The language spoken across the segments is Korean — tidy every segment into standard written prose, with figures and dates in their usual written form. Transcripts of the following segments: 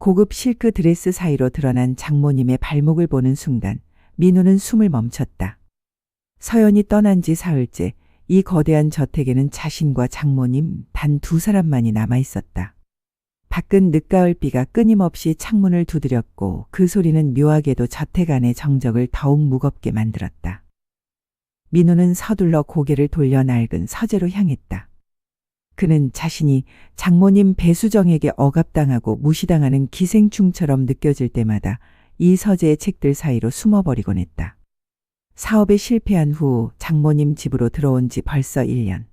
고급 실크 드레스 사이로 드러난 장모님의 발목을 보는 순간 민우는 숨을 멈췄다. 서연이 떠난 지 사흘째 이 거대한 저택에는 자신과 장모님 단 두 사람만이 남아 있었다. 밖은 늦가을비가 끊임없이 창문을 두드렸고 그 소리는 묘하게도 저택 안의 정적을 더욱 무겁게 만들었다. 민우는 서둘러 고개를 돌려 낡은 서재로 향했다. 그는 자신이 장모님 배수정에게 억압당하고 무시당하는 기생충처럼 느껴질 때마다 이 서재의 책들 사이로 숨어버리곤 했다. 사업에 실패한 후 장모님 집으로 들어온 지 벌써 1년.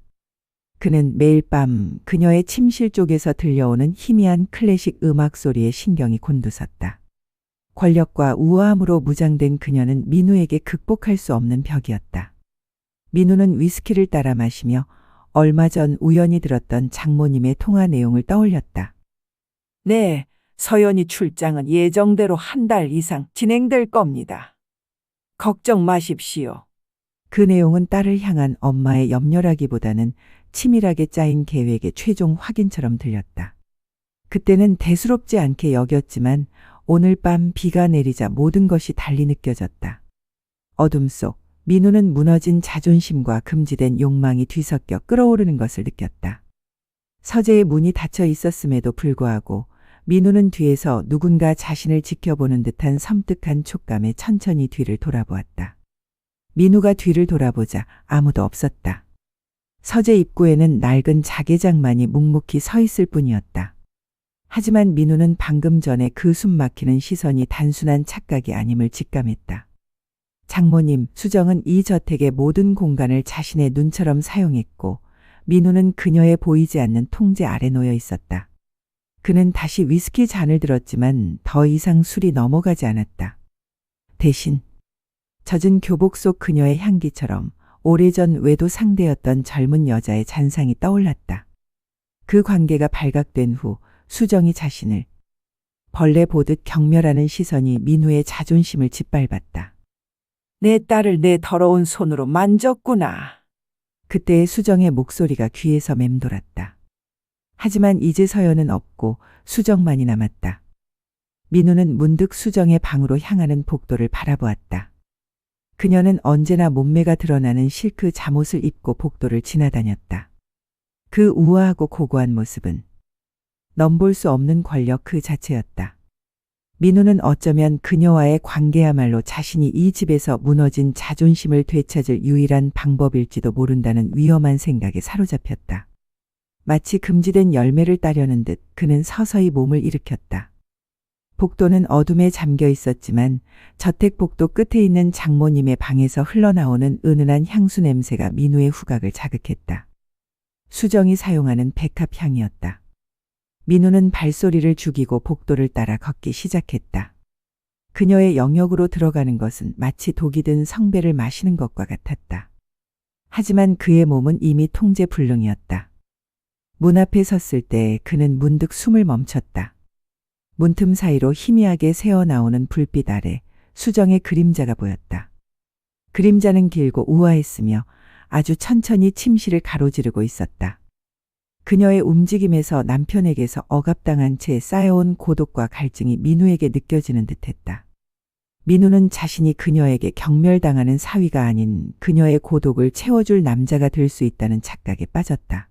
그는 매일 밤 그녀의 침실 쪽에서 들려오는 희미한 클래식 음악 소리에 신경이 곤두섰다. 권력과 우아함으로 무장된 그녀는 민우에게 극복할 수 없는 벽이었다. 민우는 위스키를 따라 마시며 얼마 전 우연히 들었던 장모님의 통화 내용을 떠올렸다. 네, 서연이 출장은 예정대로 한 달 이상 진행될 겁니다. 걱정 마십시오. 그 내용은 딸을 향한 엄마의 염려라기보다는 치밀하게 짜인 계획의 최종 확인처럼 들렸다. 그때는 대수롭지 않게 여겼지만 오늘 밤 비가 내리자 모든 것이 달리 느껴졌다. 어둠 속 민우는 무너진 자존심과 금지된 욕망이 뒤섞여 끓어오르는 것을 느꼈다. 서재의 문이 닫혀 있었음에도 불구하고 민우는 뒤에서 누군가 자신을 지켜보는 듯한 섬뜩한 촉감에 천천히 뒤를 돌아보았다. 민우가 뒤를 돌아보자 아무도 없었다. 서재 입구에는 낡은 자개장만이 묵묵히 서 있을 뿐이었다. 하지만 민우는 방금 전에 그 숨막히는 시선이 단순한 착각이 아님을 직감했다. 장모님, 수정은 이 저택의 모든 공간을 자신의 눈처럼 사용했고 민우는 그녀의 보이지 않는 통제 아래 놓여 있었다. 그는 다시 위스키 잔을 들었지만 더 이상 술이 넘어가지 않았다. 대신 젖은 교복 속 그녀의 향기처럼 오래전 외도 상대였던 젊은 여자의 잔상이 떠올랐다. 그 관계가 발각된 후 수정이 자신을 벌레 보듯 경멸하는 시선이 민우의 자존심을 짓밟았다. 내 딸을 내 더러운 손으로 만졌구나. 그때의 수정의 목소리가 귀에서 맴돌았다. 하지만 이제 서연은 없고 수정만이 남았다. 민우는 문득 수정의 방으로 향하는 복도를 바라보았다. 그녀는 언제나 몸매가 드러나는 실크 잠옷을 입고 복도를 지나다녔다. 그 우아하고 고고한 모습은 넘볼 수 없는 권력 그 자체였다. 민우는 어쩌면 그녀와의 관계야말로 자신이 이 집에서 무너진 자존심을 되찾을 유일한 방법일지도 모른다는 위험한 생각에 사로잡혔다. 마치 금지된 열매를 따려는 듯 그는 서서히 몸을 일으켰다. 복도는 어둠에 잠겨 있었지만 저택 복도 끝에 있는 장모님의 방에서 흘러나오는 은은한 향수 냄새가 민우의 후각을 자극했다. 수정이 사용하는 백합 향이었다. 민우는 발소리를 죽이고 복도를 따라 걷기 시작했다. 그녀의 영역으로 들어가는 것은 마치 독이 든 성배를 마시는 것과 같았다. 하지만 그의 몸은 이미 통제 불능이었다. 문 앞에 섰을 때 그는 문득 숨을 멈췄다. 문틈 사이로 희미하게 새어나오는 불빛 아래 수정의 그림자가 보였다. 그림자는 길고 우아했으며 아주 천천히 침실을 가로지르고 있었다. 그녀의 움직임에서 남편에게서 억압당한 채 쌓여온 고독과 갈증이 민우에게 느껴지는 듯했다. 민우는 자신이 그녀에게 경멸당하는 사위가 아닌 그녀의 고독을 채워줄 남자가 될 수 있다는 착각에 빠졌다.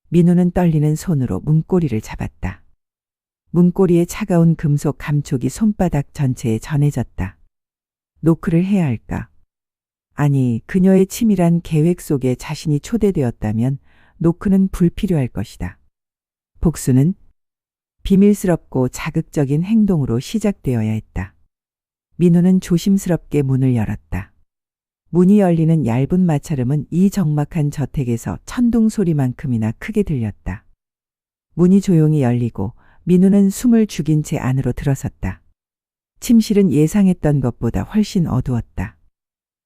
민우는 떨리는 손으로 문고리를 잡았다. 문고리의 차가운 금속 감촉이 손바닥 전체에 전해졌다. 노크를 해야 할까? 아니, 그녀의 치밀한 계획 속에 자신이 초대되었다면 노크는 불필요할 것이다. 복수는 비밀스럽고 자극적인 행동으로 시작되어야 했다. 민우는 조심스럽게 문을 열었다. 문이 열리는 얇은 마찰음은 이 적막한 저택에서 천둥 소리만큼이나 크게 들렸다. 문이 조용히 열리고 민우는 숨을 죽인 채 안으로 들어섰다. 침실은 예상했던 것보다 훨씬 어두웠다.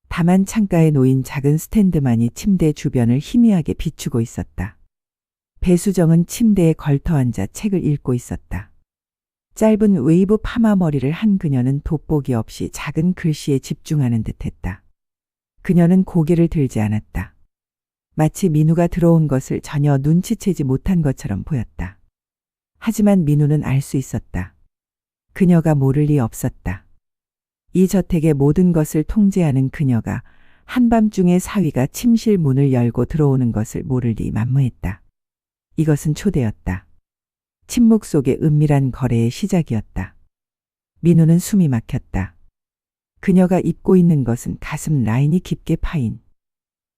다만 창가에 놓인 작은 스탠드만이 침대 주변을 희미하게 비추고 있었다. 배수정은 침대에 걸터앉아 책을 읽고 있었다. 짧은 웨이브 파마 머리를 한 그녀는 돋보기 없이 작은 글씨에 집중하는 듯했다. 그녀는 고개를 들지 않았다. 마치 민우가 들어온 것을 전혀 눈치채지 못한 것처럼 보였다. 하지만 민우는 알 수 있었다. 그녀가 모를 리 없었다. 이 저택의 모든 것을 통제하는 그녀가 한밤중에 사위가 침실 문을 열고 들어오는 것을 모를 리 만무했다. 이것은 초대였다. 침묵 속의 은밀한 거래의 시작이었다. 민우는 숨이 막혔다. 그녀가 입고 있는 것은 가슴 라인이 깊게 파인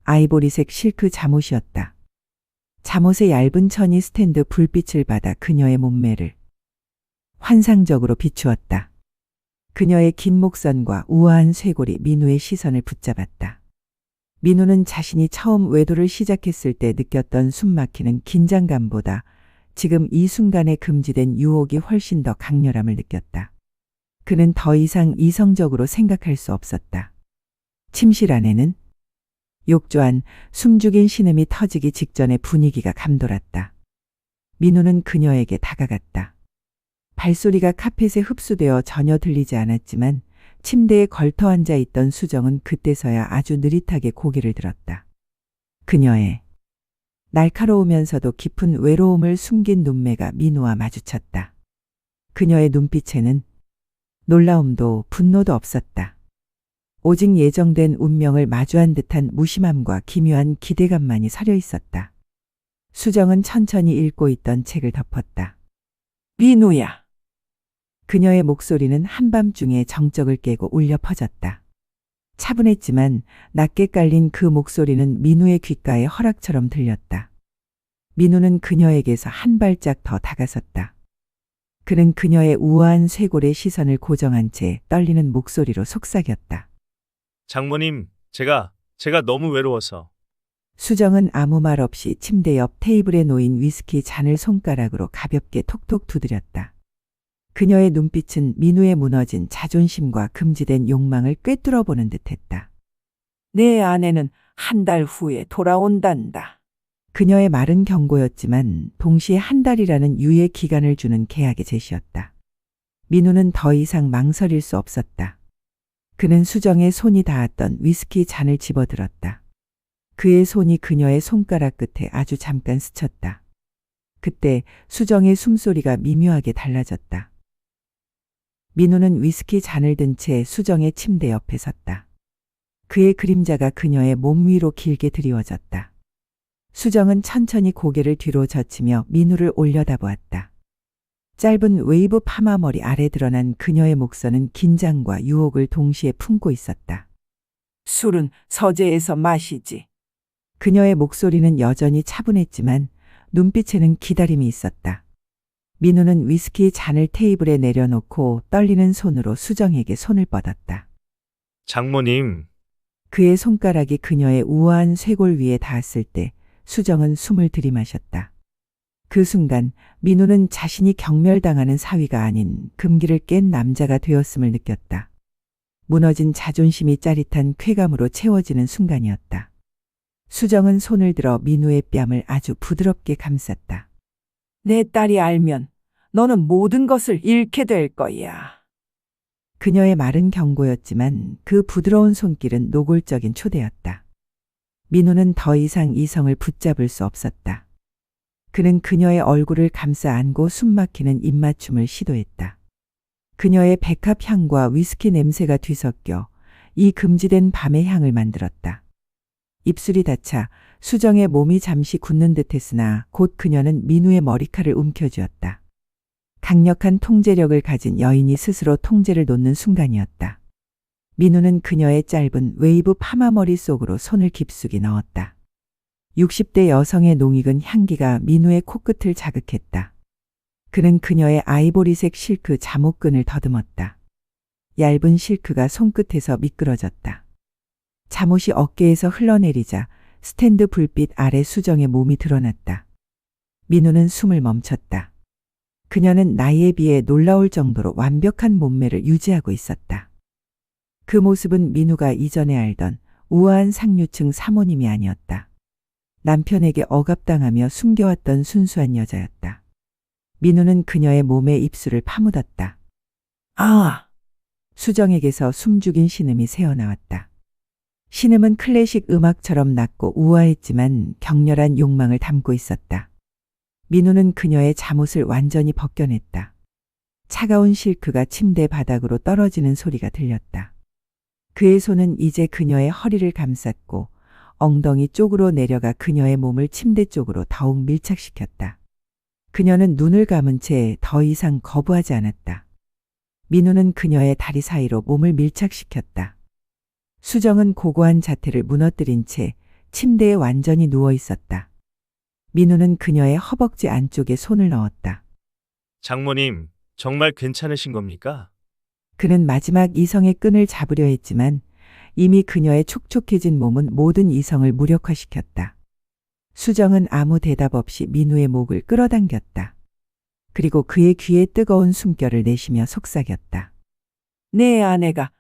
아이보리색 실크 잠옷이었다. 잠옷의 얇은 천이 스탠드 불빛을 받아 그녀의 몸매를 환상적으로 비추었다. 그녀의 긴 목선과 우아한 쇄골이 민우의 시선을 붙잡았다. 민우는 자신이 처음 외도를 시작했을 때 느꼈던 숨막히는 긴장감보다 지금 이 순간에 금지된 유혹이 훨씬 더 강렬함을 느꼈다. 그는 더 이상 이성적으로 생각할 수 없었다. 침실 안에는 욕조한 숨죽인 신음이 터지기 직전에 분위기가 감돌았다. 민우는 그녀에게 다가갔다. 발소리가 카펫에 흡수되어 전혀 들리지 않았지만 침대에 걸터 앉아 있던 수정은 그때서야 아주 느릿하게 고개를 들었다. 그녀의 날카로우면서도 깊은 외로움을 숨긴 눈매가 민우와 마주쳤다. 그녀의 눈빛에는 놀라움도 분노도 없었다. 오직 예정된 운명을 마주한 듯한 무심함과 기묘한 기대감만이 서려 있었다. 수정은 천천히 읽고 있던 책을 덮었다. 민우야. 그녀의 목소리는 한밤중에 정적을 깨고 울려 퍼졌다. 차분했지만 낮게 깔린 그 목소리는 민우의 귓가에 허락처럼 들렸다. 민우는 그녀에게서 한 발짝 더 다가섰다. 그는 그녀의 우아한 쇄골에 시선을 고정한 채 떨리는 목소리로 속삭였다. 장모님, 제가 너무 외로워서. 수정은 아무 말 없이 침대 옆 테이블에 놓인 위스키 잔을 손가락으로 가볍게 톡톡 두드렸다. 그녀의 눈빛은 민우의 무너진 자존심과 금지된 욕망을 꿰뚫어 보는 듯했다. 내 아내는 한 달 후에 돌아온단다. 그녀의 말은 경고였지만 동시에 한 달이라는 유예 기간을 주는 계약의 제시였다. 민우는 더 이상 망설일 수 없었다. 그는 수정의 손이 닿았던 위스키 잔을 집어들었다. 그의 손이 그녀의 손가락 끝에 아주 잠깐 스쳤다. 그때 수정의 숨소리가 미묘하게 달라졌다. 민우는 위스키 잔을 든 채 수정의 침대 옆에 섰다. 그의 그림자가 그녀의 몸 위로 길게 드리워졌다. 수정은 천천히 고개를 뒤로 젖히며 민우를 올려다보았다. 짧은 웨이브 파마 머리 아래 드러난 그녀의 목선은 긴장과 유혹을 동시에 품고 있었다. 술은 서재에서 마시지. 그녀의 목소리는 여전히 차분했지만 눈빛에는 기다림이 있었다. 민우는 위스키 잔을 테이블에 내려놓고 떨리는 손으로 수정에게 손을 뻗었다. 장모님, 그의 손가락이 그녀의 우아한 쇄골 위에 닿았을 때 수정은 숨을 들이마셨다. 그 순간 민우는 자신이 경멸당하는 사위가 아닌 금기를 깬 남자가 되었음을 느꼈다. 무너진 자존심이 짜릿한 쾌감으로 채워지는 순간이었다. 수정은 손을 들어 민우의 뺨을 아주 부드럽게 감쌌다. 내 딸이 알면 너는 모든 것을 잃게 될 거야. 그녀의 말은 경고였지만 그 부드러운 손길은 노골적인 초대였다. 민우는 더 이상 이성을 붙잡을 수 없었다. 그는 그녀의 얼굴을 감싸 안고 숨막히는 입맞춤을 시도했다. 그녀의 백합 향과 위스키 냄새가 뒤섞여 이 금지된 밤의 향을 만들었다. 입술이 닿자 수정의 몸이 잠시 굳는 듯했으나 곧 그녀는 민우의 머리칼을 움켜쥐었다. 강력한 통제력을 가진 여인이 스스로 통제를 놓는 순간이었다. 민우는 그녀의 짧은 웨이브 파마 머리 속으로 손을 깊숙이 넣었다. 60대 여성의 농익은 향기가 민우의 코끝을 자극했다. 그는 그녀의 아이보리색 실크 잠옷끈을 더듬었다. 얇은 실크가 손끝에서 미끄러졌다. 잠옷이 어깨에서 흘러내리자 스탠드 불빛 아래 수정의 몸이 드러났다. 민우는 숨을 멈췄다. 그녀는 나이에 비해 놀라울 정도로 완벽한 몸매를 유지하고 있었다. 그 모습은 민우가 이전에 알던 우아한 상류층 사모님이 아니었다. 남편에게 억압당하며 숨겨왔던 순수한 여자였다. 민우는 그녀의 몸에 입술을 파묻었다. 아, 수정에게서 숨죽인 신음이 새어나왔다. 신음은 클래식 음악처럼 낮고 우아했지만 격렬한 욕망을 담고 있었다. 민우는 그녀의 잠옷을 완전히 벗겨냈다. 차가운 실크가 침대 바닥으로 떨어지는 소리가 들렸다. 그의 손은 이제 그녀의 허리를 감쌌고 엉덩이 쪽으로 내려가 그녀의 몸을 침대 쪽으로 더욱 밀착시켰다. 그녀는 눈을 감은 채 더 이상 거부하지 않았다. 민우는 그녀의 다리 사이로 몸을 밀착시켰다. 수정은 고고한 자태를 무너뜨린 채 침대에 완전히 누워 있었다. 민우는 그녀의 허벅지 안쪽에 손을 넣었다. 장모님, 정말 괜찮으신 겁니까? 그는 마지막 이성의 끈을 잡으려 했지만 이미 그녀의 촉촉해진 몸은 모든 이성을 무력화시켰다. 수정은 아무 대답 없이 민우의 목을 끌어당겼다. 그리고 그의 귀에 뜨거운 숨결을 내쉬며 속삭였다. 내 아내가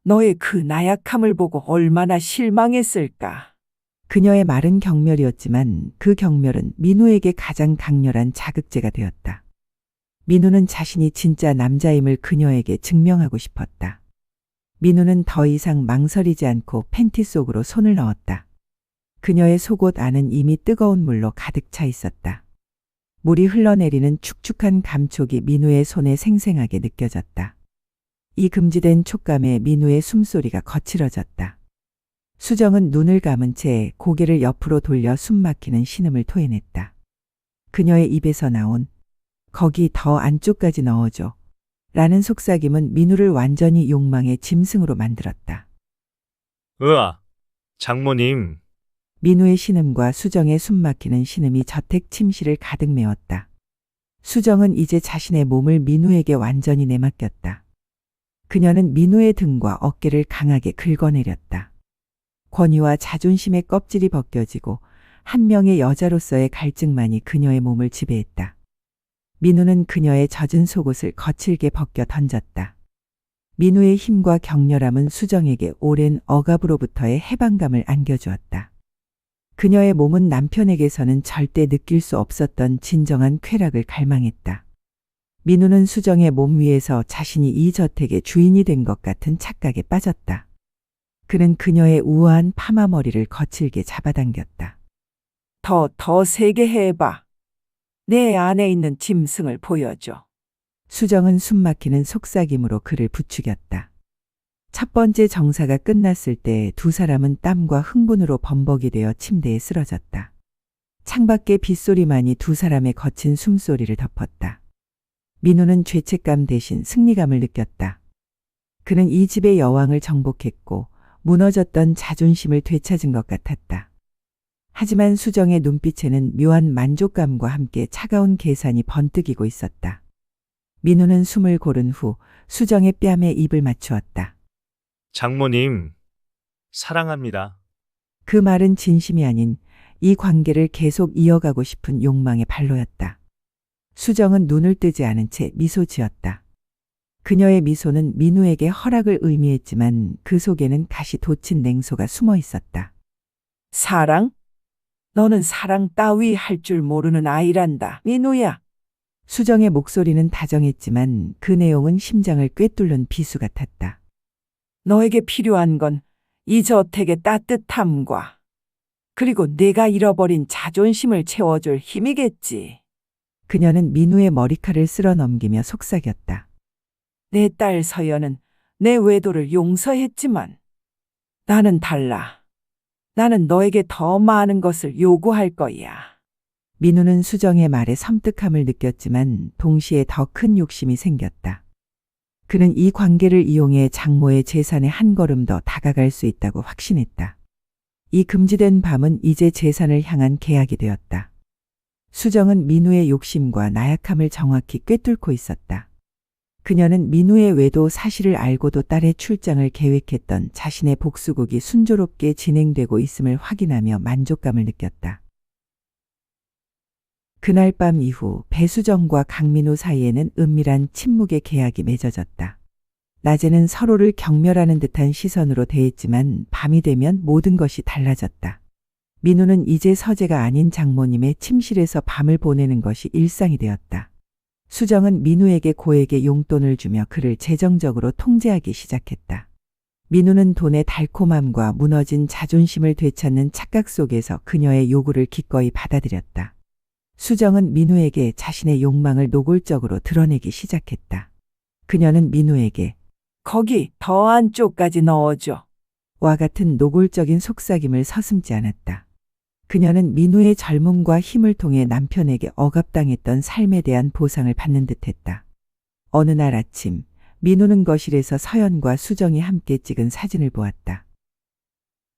너의 그 나약함을 보고 얼마나 실망했을까. 그녀의 말은 경멸이었지만 그 경멸은 민우에게 가장 강렬한 자극제가 되었다. 민우는 자신이 진짜 남자임을 그녀에게 증명하고 싶었다. 민우는 더 이상 망설이지 않고 팬티 속으로 손을 넣었다. 그녀의 속옷 안은 이미 뜨거운 물로 가득 차 있었다. 물이 흘러내리는 축축한 감촉이 민우의 손에 생생하게 느껴졌다. 이 금지된 촉감에 민우의 숨소리가 거칠어졌다. 수정은 눈을 감은 채 고개를 옆으로 돌려 숨막히는 신음을 토해냈다. 그녀의 입에서 나온 거기 더 안쪽까지 넣어줘 라는 속삭임은 민우를 완전히 욕망의 짐승으로 만들었다. 으아, 장모님, 민우의 신음과 수정의 숨막히는 신음이 저택 침실을 가득 메웠다. 수정은 이제 자신의 몸을 민우에게 완전히 내맡겼다. 그녀는 민우의 등과 어깨를 강하게 긁어내렸다. 권위와 자존심의 껍질이 벗겨지고 한 명의 여자로서의 갈증만이 그녀의 몸을 지배했다. 민우는 그녀의 젖은 속옷을 거칠게 벗겨 던졌다. 민우의 힘과 격렬함은 수정에게 오랜 억압으로부터의 해방감을 안겨주었다. 그녀의 몸은 남편에게서는 절대 느낄 수 없었던 진정한 쾌락을 갈망했다. 민우는 수정의 몸 위에서 자신이 이 저택의 주인이 된 것 같은 착각에 빠졌다. 그는 그녀의 우아한 파마 머리를 거칠게 잡아당겼다. 더 세게 해봐. 내 안에 있는 짐승을 보여줘. 수정은 숨막히는 속삭임으로 그를 부추겼다. 첫 번째 정사가 끝났을 때 두 사람은 땀과 흥분으로 범벅이 되어 침대에 쓰러졌다. 창밖의 빗소리만이 두 사람의 거친 숨소리를 덮었다. 민우는 죄책감 대신 승리감을 느꼈다. 그는 이 집의 여왕을 정복했고 무너졌던 자존심을 되찾은 것 같았다. 하지만 수정의 눈빛에는 묘한 만족감과 함께 차가운 계산이 번뜩이고 있었다. 민우는 숨을 고른 후 수정의 뺨에 입을 맞추었다. 장모님, 사랑합니다. 그 말은 진심이 아닌 이 관계를 계속 이어가고 싶은 욕망의 발로였다. 수정은 눈을 뜨지 않은 채 미소 지었다. 그녀의 미소는 민우에게 허락을 의미했지만 그 속에는 가시 돋친 냉소가 숨어 있었다. 사랑? 너는 사랑 따위 할 줄 모르는 아이란다, 민우야. 수정의 목소리는 다정했지만 그 내용은 심장을 꿰뚫는 비수 같았다. 너에게 필요한 건 이 저택의 따뜻함과 그리고 내가 잃어버린 자존심을 채워줄 힘이겠지. 그녀는 민우의 머리칼을 쓸어 넘기며 속삭였다. 내 딸 서연은 내 외도를 용서했지만 나는 달라. 나는 너에게 더 많은 것을 요구할 거야. 민우는 수정의 말에 섬뜩함을 느꼈지만 동시에 더 큰 욕심이 생겼다. 그는 이 관계를 이용해 장모의 재산에 한 걸음 더 다가갈 수 있다고 확신했다. 이 금지된 밤은 이제 재산을 향한 계약이 되었다. 수정은 민우의 욕심과 나약함을 정확히 꿰뚫고 있었다. 그녀는 민우의 외도 사실을 알고도 딸의 출장을 계획했던 자신의 복수극이 순조롭게 진행되고 있음을 확인하며 만족감을 느꼈다. 그날 밤 이후 배수정과 강민우 사이에는 은밀한 침묵의 계약이 맺어졌다. 낮에는 서로를 경멸하는 듯한 시선으로 대했지만 밤이 되면 모든 것이 달라졌다. 민우는 이제 서재가 아닌 장모님의 침실에서 밤을 보내는 것이 일상이 되었다. 수정은 민우에게 고액의 용돈을 주며 그를 재정적으로 통제하기 시작했다. 민우는 돈의 달콤함과 무너진 자존심을 되찾는 착각 속에서 그녀의 요구를 기꺼이 받아들였다. 수정은 민우에게 자신의 욕망을 노골적으로 드러내기 시작했다. 그녀는 민우에게 거기 더 안쪽까지 넣어줘. 와 같은 노골적인 속삭임을 서슴지 않았다. 그녀는 민우의 젊음과 힘을 통해 남편에게 억압당했던 삶에 대한 보상을 받는 듯했다. 어느 날 아침, 민우는 거실에서 서연과 수정이 함께 찍은 사진을 보았다.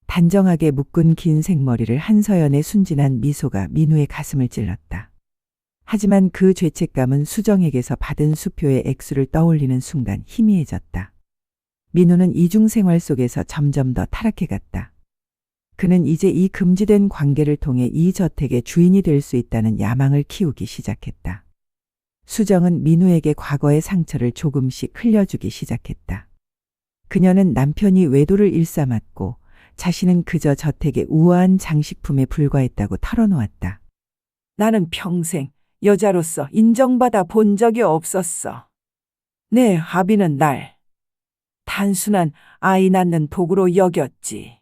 단정하게 묶은 긴 생머리를 한 서연의 순진한 미소가 민우의 가슴을 찔렀다. 하지만 그 죄책감은 수정에게서 받은 수표의 액수를 떠올리는 순간 희미해졌다. 민우는 이중생활 속에서 점점 더 타락해갔다. 그는 이제 이 금지된 관계를 통해 이 저택의 주인이 될 수 있다는 야망을 키우기 시작했다. 수정은 민우에게 과거의 상처를 조금씩 흘려주기 시작했다. 그녀는 남편이 외도를 일삼았고 자신은 그저 저택의 우아한 장식품에 불과했다고 털어놓았다. 나는 평생 여자로서 인정받아 본 적이 없었어. 내 아비는 날 단순한 아이 낳는 도구로 여겼지.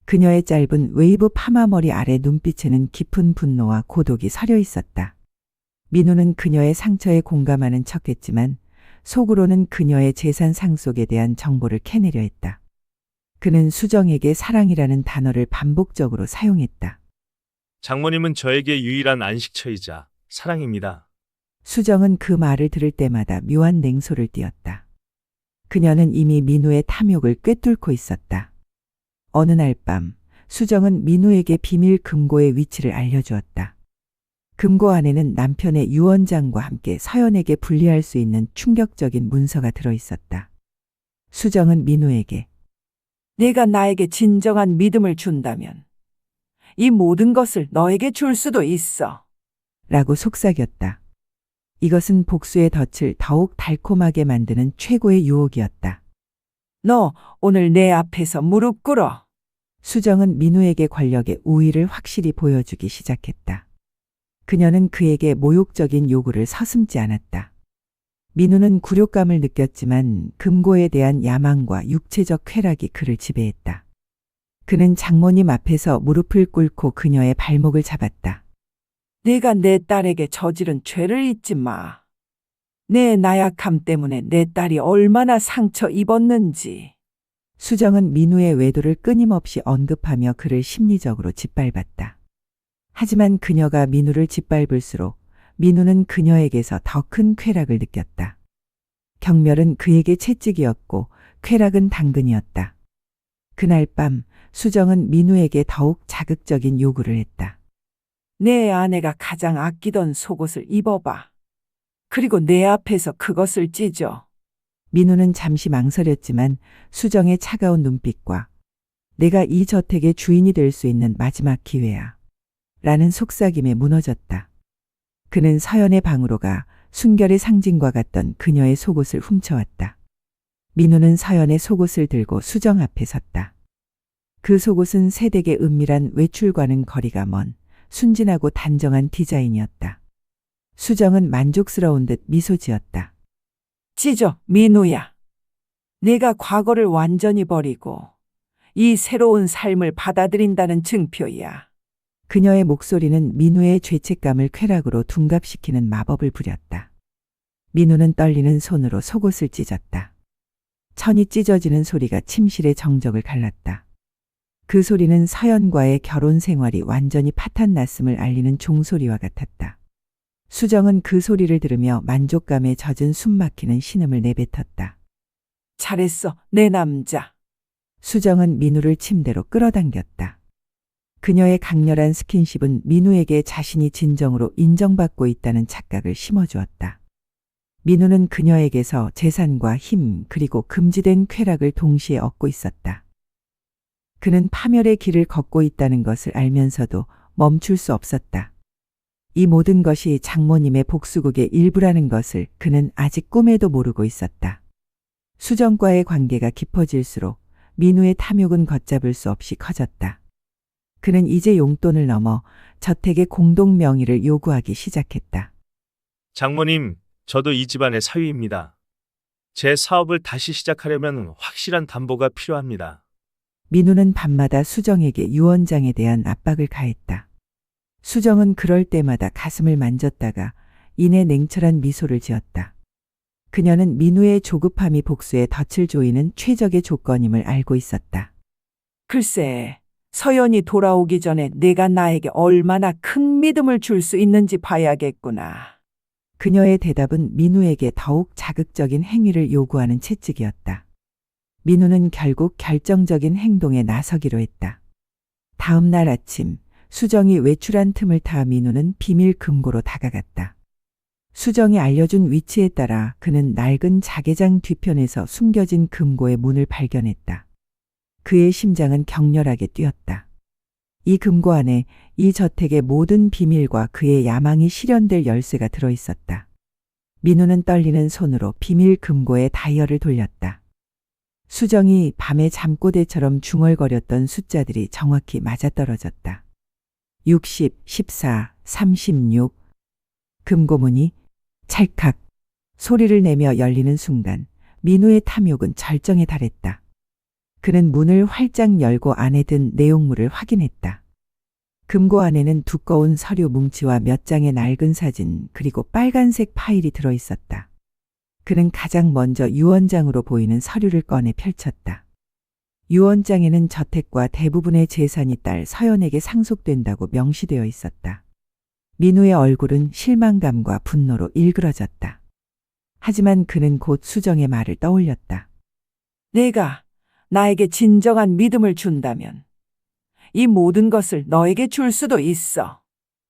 그녀의 짧은 웨이브 파마 머리 아래 눈빛에는 깊은 분노와 고독이 서려 있었다. 민우는 그녀의 상처에 공감하는 척했지만 속으로는 그녀의 재산 상속에 대한 정보를 캐내려 했다. 그는 수정에게 사랑이라는 단어를 반복적으로 사용했다. 장모님은 저에게 유일한 안식처이자 사랑입니다. 수정은 그 말을 들을 때마다 묘한 냉소를 띠었다. 그녀는 이미 민우의 탐욕을 꿰뚫고 있었다. 어느 날 밤, 수정은 민우에게 비밀 금고의 위치를 알려주었다. 금고 안에는 남편의 유언장과 함께 서연에게 분리할 수 있는 충격적인 문서가 들어있었다. 수정은 민우에게 내가 나에게 진정한 믿음을 준다면 이 모든 것을 너에게 줄 수도 있어. 라고 속삭였다. 이것은 복수의 덫을 더욱 달콤하게 만드는 최고의 유혹이었다. 너 오늘 내 앞에서 무릎 꿇어. 수정은 민우에게 권력의 우위를 확실히 보여주기 시작했다. 그녀는 그에게 모욕적인 요구를 서슴지 않았다. 민우는 굴욕감을 느꼈지만 금고에 대한 야망과 육체적 쾌락이 그를 지배했다. 그는 장모님 앞에서 무릎을 꿇고 그녀의 발목을 잡았다. 내가 내 딸에게 저지른 죄를 잊지 마. 내 나약함 때문에 내 딸이 얼마나 상처 입었는지. 수정은 민우의 외도를 끊임없이 언급하며 그를 심리적으로 짓밟았다. 하지만 그녀가 민우를 짓밟을수록 민우는 그녀에게서 더 큰 쾌락을 느꼈다. 경멸은 그에게 채찍이었고 쾌락은 당근이었다. 그날 밤 수정은 민우에게 더욱 자극적인 요구를 했다. 내 아내가 가장 아끼던 속옷을 입어봐. 그리고 내 앞에서 그것을 찢어. 민우는 잠시 망설였지만 수정의 차가운 눈빛과 내가 이 저택의 주인이 될 수 있는 마지막 기회야. 라는 속삭임에 무너졌다. 그는 서연의 방으로 가 순결의 상징과 같던 그녀의 속옷을 훔쳐왔다. 민우는 서연의 속옷을 들고 수정 앞에 섰다. 그 속옷은 새댁의 은밀한 외출과는 거리가 먼 순진하고 단정한 디자인이었다. 수정은 만족스러운 듯 미소 지었다. 찢어, 민우야. 내가 과거를 완전히 버리고 이 새로운 삶을 받아들인다는 증표야. 그녀의 목소리는 민우의 죄책감을 쾌락으로 둔갑시키는 마법을 부렸다. 민우는 떨리는 손으로 속옷을 찢었다. 천이 찢어지는 소리가 침실의 정적을 갈랐다. 그 소리는 서연과의 결혼 생활이 완전히 파탄났음을 알리는 종소리와 같았다. 수정은 그 소리를 들으며 만족감에 젖은 숨막히는 신음을 내뱉었다. 잘했어, 내 남자. 수정은 민우를 침대로 끌어당겼다. 그녀의 강렬한 스킨십은 민우에게 자신이 진정으로 인정받고 있다는 착각을 심어주었다. 민우는 그녀에게서 재산과 힘 그리고 금지된 쾌락을 동시에 얻고 있었다. 그는 파멸의 길을 걷고 있다는 것을 알면서도 멈출 수 없었다. 이 모든 것이 장모님의 복수극의 일부라는 것을 그는 아직 꿈에도 모르고 있었다. 수정과의 관계가 깊어질수록 민우의 탐욕은 걷잡을 수 없이 커졌다. 그는 이제 용돈을 넘어 저택의 공동 명의를 요구하기 시작했다. 장모님, 저도 이 집안의 사위입니다. 제 사업을 다시 시작하려면 확실한 담보가 필요합니다. 민우는 밤마다 수정에게 유언장에 대한 압박을 가했다. 수정은 그럴 때마다 가슴을 만졌다가 이내 냉철한 미소를 지었다. 그녀는 민우의 조급함이 복수의 덫을 조이는 최적의 조건임을 알고 있었다. 글쎄, 서연이 돌아오기 전에 내가 나에게 얼마나 큰 믿음을 줄 수 있는지 봐야겠구나. 그녀의 대답은 민우에게 더욱 자극적인 행위를 요구하는 채찍이었다. 민우는 결국 결정적인 행동에 나서기로 했다. 다음 날 아침, 수정이 외출한 틈을 타 민우는 비밀 금고로 다가갔다. 수정이 알려준 위치에 따라 그는 낡은 자개장 뒤편에서 숨겨진 금고의 문을 발견했다. 그의 심장은 격렬하게 뛰었다. 이 금고 안에 이 저택의 모든 비밀과 그의 야망이 실현될 열쇠가 들어있었다. 민우는 떨리는 손으로 비밀 금고의 다이얼을 돌렸다. 수정이 밤의 잠꼬대처럼 중얼거렸던 숫자들이 정확히 맞아떨어졌다. 60, 14, 36. 금고문이 찰칵 소리를 내며 열리는 순간 민우의 탐욕은 절정에 달했다. 그는 문을 활짝 열고 안에 든 내용물을 확인했다. 금고 안에는 두꺼운 서류 뭉치와 몇 장의 낡은 사진 그리고 빨간색 파일이 들어있었다. 그는 가장 먼저 유언장으로 보이는 서류를 꺼내 펼쳤다. 유언장에는 저택과 대부분의 재산이 딸 서연에게 상속된다고 명시되어 있었다. 민우의 얼굴은 실망감과 분노로 일그러졌다. 하지만 그는 곧 수정의 말을 떠올렸다. 내가 나에게 진정한 믿음을 준다면 이 모든 것을 너에게 줄 수도 있어.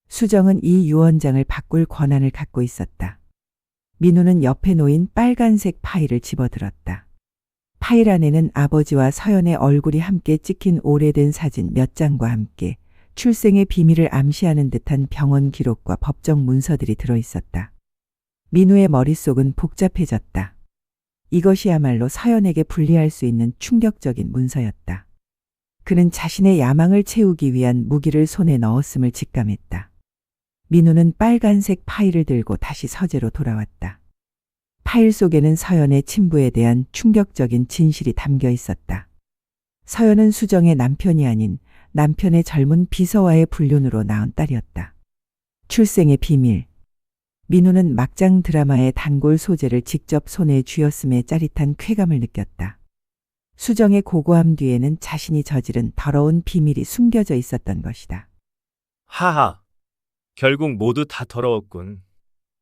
수정은 이 유언장을 바꿀 권한을 갖고 있었다. 민우는 옆에 놓인 빨간색 파일을 집어들었다. 파일 안에는 아버지와 서연의 얼굴이 함께 찍힌 오래된 사진 몇 장과 함께 출생의 비밀을 암시하는 듯한 병원 기록과 법정 문서들이 들어있었다. 민우의 머릿속은 복잡해졌다. 이것이야말로 서연에게 불리할 수 있는 충격적인 문서였다. 그는 자신의 야망을 채우기 위한 무기를 손에 넣었음을 직감했다. 민우는 빨간색 파일을 들고 다시 서재로 돌아왔다. 파일 속에는 서연의 친부에 대한 충격적인 진실이 담겨 있었다. 서연은 수정의 남편이 아닌 남편의 젊은 비서와의 불륜으로 낳은 딸이었다. 출생의 비밀. 민우는 막장 드라마의 단골 소재를 직접 손에 쥐었음에 짜릿한 쾌감을 느꼈다. 수정의 고고함 뒤에는 자신이 저지른 더러운 비밀이 숨겨져 있었던 것이다. 하하. 결국 모두 다 더러웠군.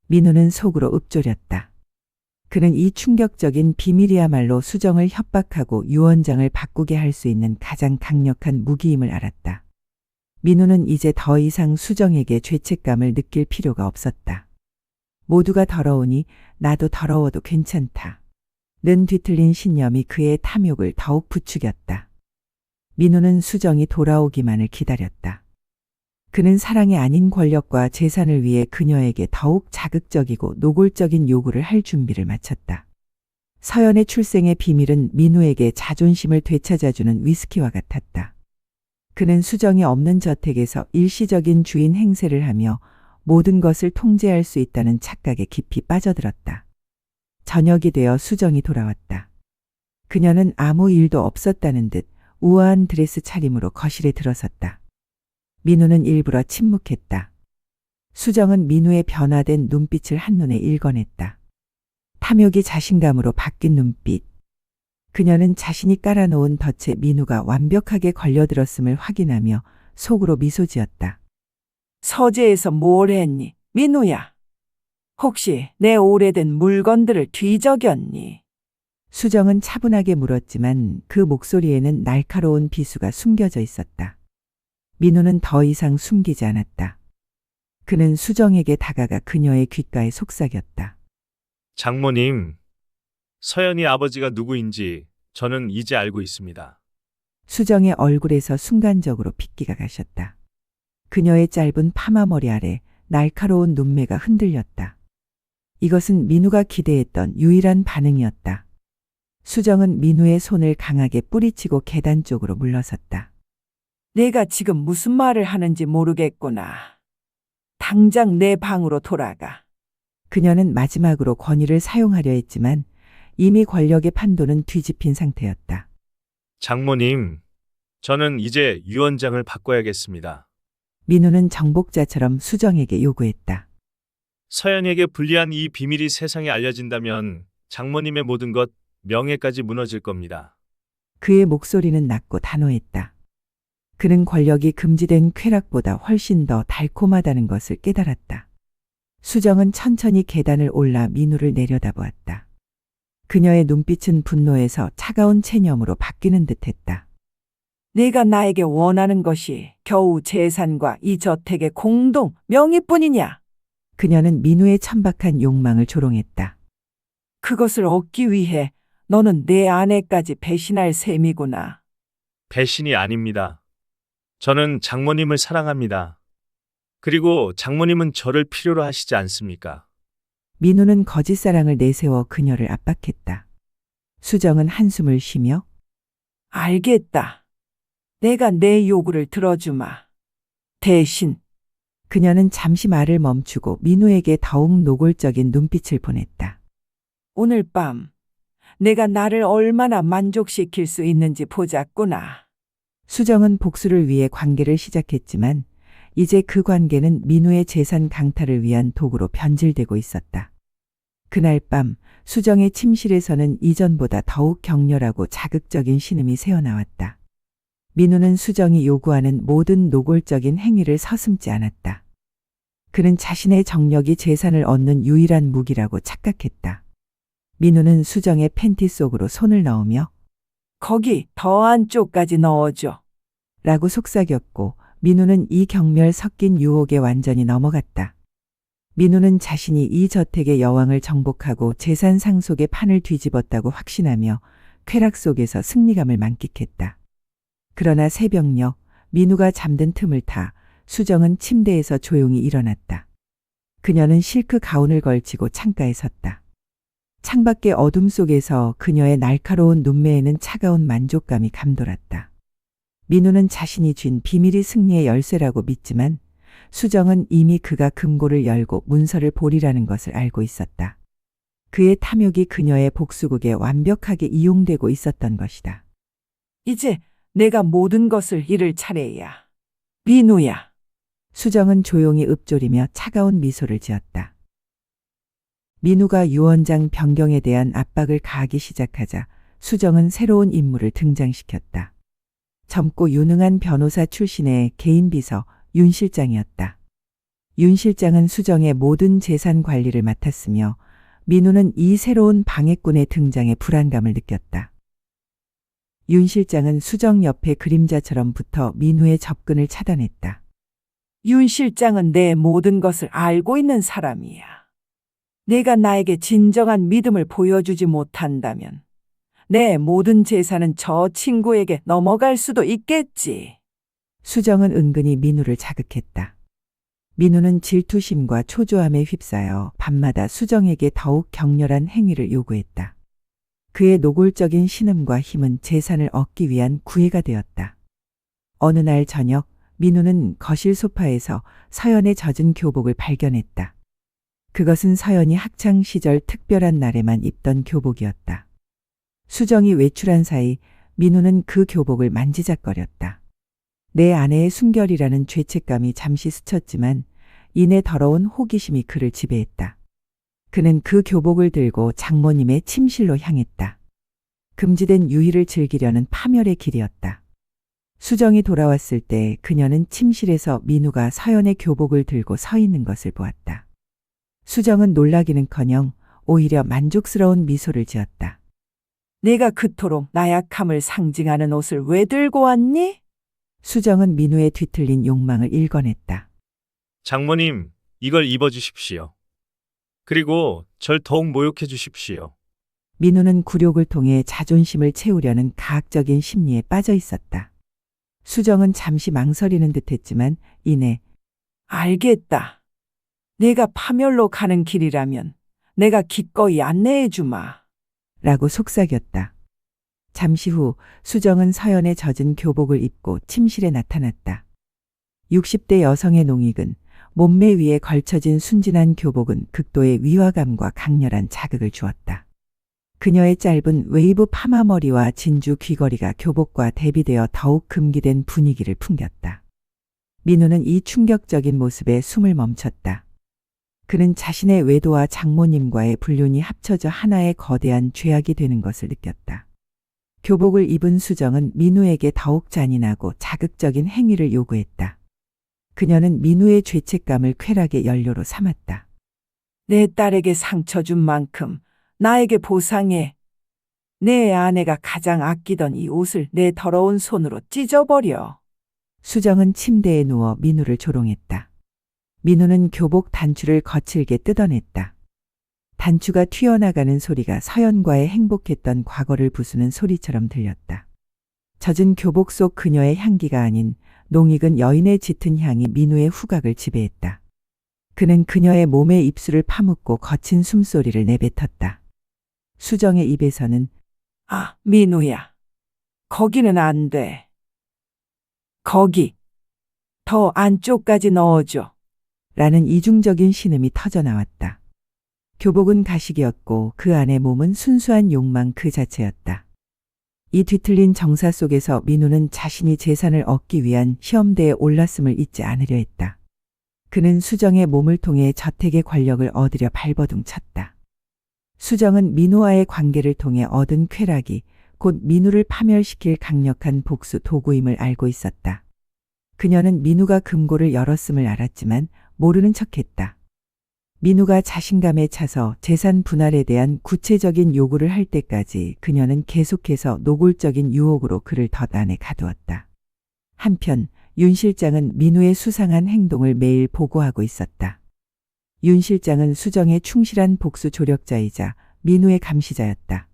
민우는 속으로 읊조렸다. 그는 이 충격적인 비밀이야말로 수정을 협박하고 유언장을 바꾸게 할 수 있는 가장 강력한 무기임을 알았다. 민우는 이제 더 이상 수정에게 죄책감을 느낄 필요가 없었다. 모두가 더러우니 나도 더러워도 괜찮다. 는 뒤틀린 신념이 그의 탐욕을 더욱 부추겼다. 민우는 수정이 돌아오기만을 기다렸다. 그는 사랑이 아닌 권력과 재산을 위해 그녀에게 더욱 자극적이고 노골적인 요구를 할 준비를 마쳤다. 서연의 출생의 비밀은 민우에게 자존심을 되찾아주는 위스키와 같았다. 그는 수정이 없는 저택에서 일시적인 주인 행세를 하며 모든 것을 통제할 수 있다는 착각에 깊이 빠져들었다. 저녁이 되어 수정이 돌아왔다. 그녀는 아무 일도 없었다는 듯 우아한 드레스 차림으로 거실에 들어섰다. 민우는 일부러 침묵했다. 수정은 민우의 변화된 눈빛을 한눈에 읽어냈다. 탐욕이 자신감으로 바뀐 눈빛. 그녀는 자신이 깔아놓은 덫에 민우가 완벽하게 걸려들었음을 확인하며 속으로 미소 지었다. 서재에서 뭘 했니, 민우야? 혹시 내 오래된 물건들을 뒤적였니? 수정은 차분하게 물었지만 그 목소리에는 날카로운 비수가 숨겨져 있었다. 민우는 더 이상 숨기지 않았다. 그는 수정에게 다가가 그녀의 귓가에 속삭였다. 장모님, 서연이 아버지가 누구인지 저는 이제 알고 있습니다. 수정의 얼굴에서 순간적으로 핏기가 가셨다. 그녀의 짧은 파마머리 아래 날카로운 눈매가 흔들렸다. 이것은 민우가 기대했던 유일한 반응이었다. 수정은 민우의 손을 강하게 뿌리치고 계단 쪽으로 물러섰다. 내가 지금 무슨 말을 하는지 모르겠구나. 당장 내 방으로 돌아가. 그녀는 마지막으로 권위를 사용하려 했지만 이미 권력의 판도는 뒤집힌 상태였다. 장모님, 저는 이제 유언장을 바꿔야겠습니다. 민우는 정복자처럼 수정에게 요구했다. 서연에게 불리한 이 비밀이 세상에 알려진다면 장모님의 모든 것, 명예까지 무너질 겁니다. 그의 목소리는 낮고 단호했다. 그는 권력이 금지된 쾌락보다 훨씬 더 달콤하다는 것을 깨달았다. 수정은 천천히 계단을 올라 민우를 내려다보았다. 그녀의 눈빛은 분노에서 차가운 체념으로 바뀌는 듯했다. 네가 나에게 원하는 것이 겨우 재산과 이 저택의 공동 명의뿐이냐? 그녀는 민우의 천박한 욕망을 조롱했다. 그것을 얻기 위해 너는 내 아내까지 배신할 셈이구나. 배신이 아닙니다. 저는 장모님을 사랑합니다. 그리고 장모님은 저를 필요로 하시지 않습니까? 민우는 거짓사랑을 내세워 그녀를 압박했다. 수정은 한숨을 쉬며 알겠다. 내가 내 요구를 들어주마. 대신 그녀는 잠시 말을 멈추고 민우에게 더욱 노골적인 눈빛을 보냈다. 오늘 밤 내가 나를 얼마나 만족시킬 수 있는지 보자꾸나. 수정은 복수를 위해 관계를 시작했지만 이제 그 관계는 민우의 재산 강탈을 위한 도구로 변질되고 있었다. 그날 밤 수정의 침실에서는 이전보다 더욱 격렬하고 자극적인 신음이 새어나왔다. 민우는 수정이 요구하는 모든 노골적인 행위를 서슴지 않았다. 그는 자신의 정력이 재산을 얻는 유일한 무기라고 착각했다. 민우는 수정의 팬티 속으로 손을 넣으며 거기 더 안쪽까지 넣어줘. 라고 속삭였고 민우는 이 경멸 섞인 유혹에 완전히 넘어갔다. 민우는 자신이 이 저택의 여왕을 정복하고 재산 상속의 판을 뒤집었다고 확신하며 쾌락 속에서 승리감을 만끽했다. 그러나 새벽녘 민우가 잠든 틈을 타 수정은 침대에서 조용히 일어났다. 그녀는 실크 가운을 걸치고 창가에 섰다. 창밖의 어둠 속에서 그녀의 날카로운 눈매에는 차가운 만족감이 감돌았다. 민우는 자신이 쥔 비밀이 승리의 열쇠라고 믿지만 수정은 이미 그가 금고를 열고 문서를 보리라는 것을 알고 있었다. 그의 탐욕이 그녀의 복수국에 완벽하게 이용되고 있었던 것이다. 이제 내가 모든 것을 잃을 차례야. 민우야. 수정은 조용히 읊조리며 차가운 미소를 지었다. 민우가 유언장 변경에 대한 압박을 가하기 시작하자 수정은 새로운 인물을 등장시켰다. 젊고 유능한 변호사 출신의 개인 비서 윤 실장이었다. 윤 실장은 수정의 모든 재산 관리를 맡았으며 민우는 이 새로운 방해꾼의 등장에 불안감을 느꼈다. 윤 실장은 수정 옆에 그림자처럼 붙어 민우의 접근을 차단했다. 윤 실장은 내 모든 것을 알고 있는 사람이야. 내가 나에게 진정한 믿음을 보여주지 못한다면 내 모든 재산은 저 친구에게 넘어갈 수도 있겠지. 수정은 은근히 민우를 자극했다. 민우는 질투심과 초조함에 휩싸여 밤마다 수정에게 더욱 격렬한 행위를 요구했다. 그의 노골적인 신음과 힘은 재산을 얻기 위한 구애가 되었다. 어느 날 저녁 민우는 거실 소파에서 서연의 젖은 교복을 발견했다. 그것은 서연이 학창 시절 특별한 날에만 입던 교복이었다. 수정이 외출한 사이 민우는 그 교복을 만지작거렸다. 내 아내의 순결이라는 죄책감이 잠시 스쳤지만 이내 더러운 호기심이 그를 지배했다. 그는 그 교복을 들고 장모님의 침실로 향했다. 금지된 유희를 즐기려는 파멸의 길이었다. 수정이 돌아왔을 때 그녀는 침실에서 민우가 서연의 교복을 들고 서 있는 것을 보았다. 수정은 놀라기는커녕 오히려 만족스러운 미소를 지었다. 내가 그토록 나약함을 상징하는 옷을 왜 들고 왔니? 수정은 민우의 뒤틀린 욕망을 일궈냈다. 장모님, 이걸 입어주십시오. 그리고 절 더욱 모욕해 주십시오. 민우는 굴욕을 통해 자존심을 채우려는 가학적인 심리에 빠져 있었다. 수정은 잠시 망설이는 듯했지만 이내 알겠다. 내가 파멸로 가는 길이라면 내가 기꺼이 안내해 주마. 라고 속삭였다. 잠시 후 수정은 서연의 젖은 교복을 입고 침실에 나타났다. 60대 여성의 농익은 몸매 위에 걸쳐진 순진한 교복은 극도의 위화감과 강렬한 자극을 주었다. 그녀의 짧은 웨이브 파마 머리와 진주 귀걸이가 교복과 대비되어 더욱 금기된 분위기를 풍겼다. 민우는 이 충격적인 모습에 숨을 멈췄다. 그는 자신의 외도와 장모님과의 불륜이 합쳐져 하나의 거대한 죄악이 되는 것을 느꼈다. 교복을 입은 수정은 민우에게 더욱 잔인하고 자극적인 행위를 요구했다. 그녀는 민우의 죄책감을 쾌락의 연료로 삼았다. 내 딸에게 상처 준 만큼 나에게 보상해. 내 아내가 가장 아끼던 이 옷을 내 더러운 손으로 찢어버려. 수정은 침대에 누워 민우를 조롱했다. 민우는 교복 단추를 거칠게 뜯어냈다. 단추가 튀어나가는 소리가 서연과의 행복했던 과거를 부수는 소리처럼 들렸다. 젖은 교복 속 그녀의 향기가 아닌 농익은 여인의 짙은 향이 민우의 후각을 지배했다. 그는 그녀의 몸에 입술을 파묻고 거친 숨소리를 내뱉었다. 수정의 입에서는 아, 민우야. 거기는 안 돼. 거기. 더 안쪽까지 넣어줘. 라는 이중적인 신음이 터져나왔다. 교복은 가식이었고 그 안의 몸은 순수한 욕망 그 자체였다. 이 뒤틀린 정사 속에서 민우는 자신이 재산을 얻기 위한 시험대에 올랐음을 잊지 않으려 했다. 그는 수정의 몸을 통해 저택의 권력을 얻으려 발버둥 쳤다. 수정은 민우와의 관계를 통해 얻은 쾌락이 곧 민우를 파멸시킬 강력한 복수 도구임을 알고 있었다. 그녀는 민우가 금고를 열었음을 알았지만 모르는 척했다. 민우가 자신감에 차서 재산 분할에 대한 구체적인 요구를 할 때까지 그녀는 계속해서 노골적인 유혹으로 그를 덫 안에 가두었다. 한편 윤 실장은 민우의 수상한 행동을 매일 보고하고 있었다. 윤 실장은 수정의 충실한 복수 조력자이자 민우의 감시자였다.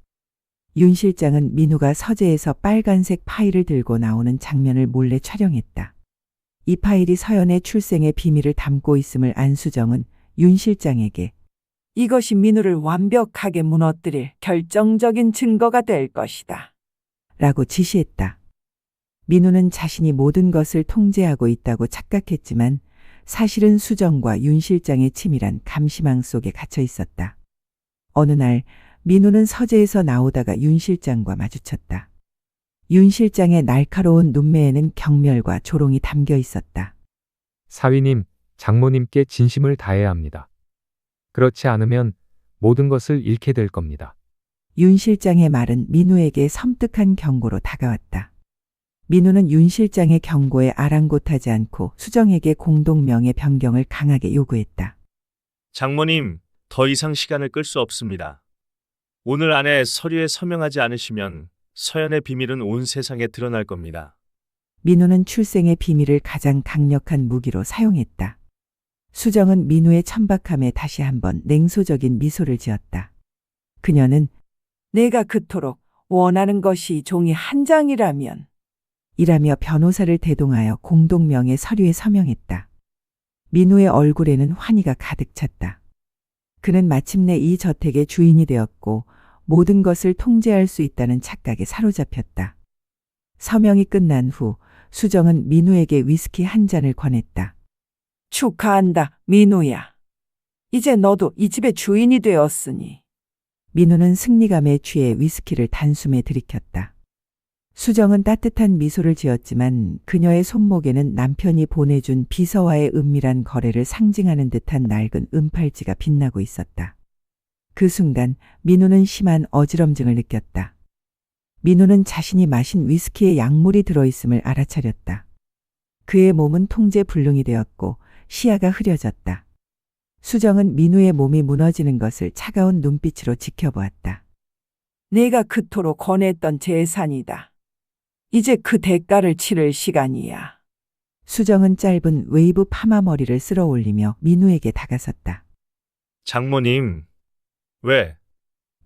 윤 실장은 민우가 서재에서 빨간색 파일을 들고 나오는 장면을 몰래 촬영했다. 이 파일이 서연의 출생의 비밀을 담고 있음을 안 수정은 윤 실장에게 이것이 민우를 완벽하게 무너뜨릴 결정적인 증거가 될 것이다. 라고 지시했다. 민우는 자신이 모든 것을 통제하고 있다고 착각했지만 사실은 수정과 윤 실장의 치밀한 감시망 속에 갇혀 있었다. 어느 날 민우는 서재에서 나오다가 윤 실장과 마주쳤다. 윤 실장의 날카로운 눈매에는 경멸과 조롱이 담겨 있었다. 사위님, 장모님께 진심을 다해야 합니다. 그렇지 않으면 모든 것을 잃게 될 겁니다. 윤 실장의 말은 민우에게 섬뜩한 경고로 다가왔다. 민우는 윤 실장의 경고에 아랑곳하지 않고 수정에게 공동명예 변경을 강하게 요구했다. 장모님, 더 이상 시간을 끌 수 없습니다. 오늘 안에 서류에 서명하지 않으시면 서연의 비밀은 온 세상에 드러날 겁니다. 민우는 출생의 비밀을 가장 강력한 무기로 사용했다. 수정은 민우의 천박함에 다시 한번 냉소적인 미소를 지었다. 그녀는 내가 그토록 원하는 것이 종이 한 장이라면 이라며 변호사를 대동하여 공동명예 서류에 서명했다. 민우의 얼굴에는 환희가 가득 찼다. 그는 마침내 이 저택의 주인이 되었고 모든 것을 통제할 수 있다는 착각에 사로잡혔다. 서명이 끝난 후 수정은 민우에게 위스키 한 잔을 권했다. 축하한다, 민우야. 이제 너도 이 집의 주인이 되었으니. 민우는 승리감에 취해 위스키를 단숨에 들이켰다. 수정은 따뜻한 미소를 지었지만 그녀의 손목에는 남편이 보내준 비서와의 은밀한 거래를 상징하는 듯한 낡은 은팔찌가 빛나고 있었다. 그 순간 민우는 심한 어지럼증을 느꼈다. 민우는 자신이 마신 위스키에 약물이 들어있음을 알아차렸다. 그의 몸은 통제불능이 되었고 시야가 흐려졌다. 수정은 민우의 몸이 무너지는 것을 차가운 눈빛으로 지켜보았다. 내가 그토록 권했던 재산이다. 이제 그 대가를 치를 시간이야. 수정은 짧은 웨이브 파마 머리를 쓸어 올리며 민우에게 다가섰다. 장모님, 왜?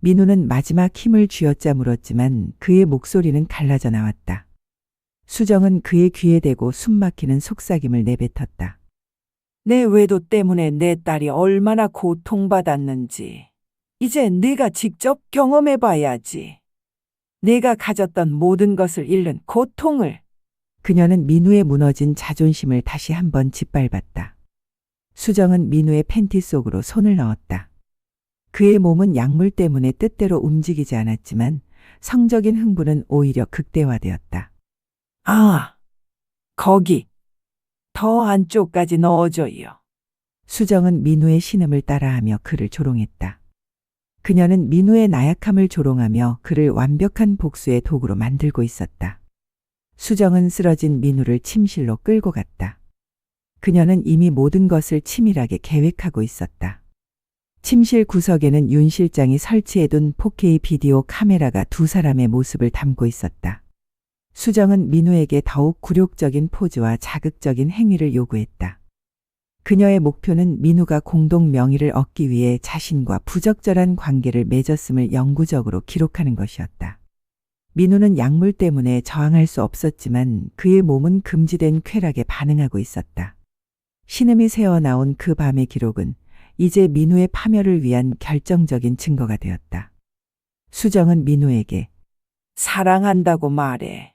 민우는 마지막 힘을 쥐어짜 물었지만 그의 목소리는 갈라져 나왔다. 수정은 그의 귀에 대고 숨막히는 속삭임을 내뱉었다. 내 외도 때문에 내 딸이 얼마나 고통받았는지 이제 네가 직접 경험해봐야지. 내가 가졌던 모든 것을 잃는 고통을. 그녀는 민우의 무너진 자존심을 다시 한번 짓밟았다. 수정은 민우의 팬티 속으로 손을 넣었다. 그의 몸은 약물 때문에 뜻대로 움직이지 않았지만 성적인 흥분은 오히려 극대화되었다. 아, 거기. 더 안쪽까지 넣어줘요. 수정은 민우의 신음을 따라하며 그를 조롱했다. 그녀는 민우의 나약함을 조롱하며 그를 완벽한 복수의 도구로 만들고 있었다. 수정은 쓰러진 민우를 침실로 끌고 갔다. 그녀는 이미 모든 것을 치밀하게 계획하고 있었다. 침실 구석에는 윤 실장이 설치해둔 4K 비디오 카메라가 두 사람의 모습을 담고 있었다. 수정은 민우에게 더욱 굴욕적인 포즈와 자극적인 행위를 요구했다. 그녀의 목표는 민우가 공동 명의를 얻기 위해 자신과 부적절한 관계를 맺었음을 영구적으로 기록하는 것이었다. 민우는 약물 때문에 저항할 수 없었지만 그의 몸은 금지된 쾌락에 반응하고 있었다. 신음이 새어나온 그 밤의 기록은 이제 민우의 파멸을 위한 결정적인 증거가 되었다. 수정은 민우에게 사랑한다고 말해.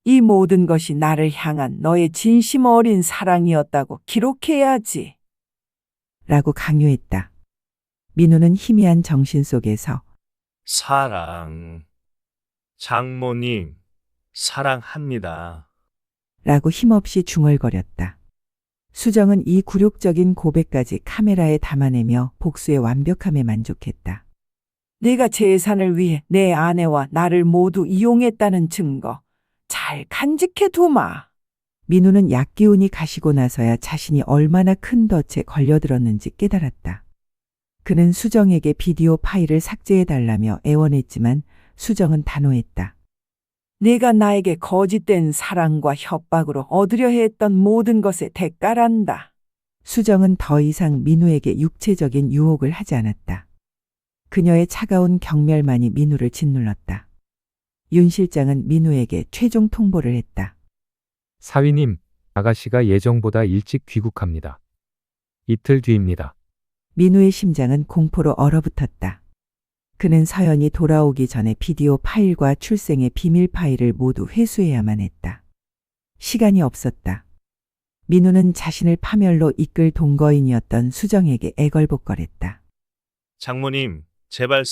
이 모든 것이 나를 향한 너의 진심 어린 사랑이었다고 기록해야지. 라고 강요했다. 민우는 희미한 정신 속에서 사랑. 장모님, 사랑합니다. 라고 힘없이 중얼거렸다. 수정은 이 굴욕적인 고백까지 카메라에 담아내며 복수의 완벽함에 만족했다. 내가 재산을 위해 내 아내와 나를 모두 이용했다는 증거 잘 간직해 두마. 민우는 약기운이 가시고 나서야 자신이 얼마나 큰 덫에 걸려들었는지 깨달았다. 그는 수정에게 비디오 파일을 삭제해달라며 애원했지만 수정은 단호했다. 내가 나에게 거짓된 사랑과 협박으로 얻으려 했던 모든 것의 대가란다. 수정은 더 이상 민우에게 육체적인 유혹을 하지 않았다. 그녀의 차가운 경멸만이 민우를 짓눌렀다. 윤 실장은 민우에게 최종 통보를 했다. 사위님, 아가씨가 예정보다 일찍 귀국합니다. 이틀 뒤입니다. 민우의 심장은 공포로 얼어붙었다. 그는 서연이 돌아오기 전에 비디오 파일과 출생의 비밀 파일을 모두 회수해야만 했다. 시간이 없었다. 민우는 자신을 파멸로 이끌 동거인이었던 수정에게 애걸복걸했다. 장모님, 제발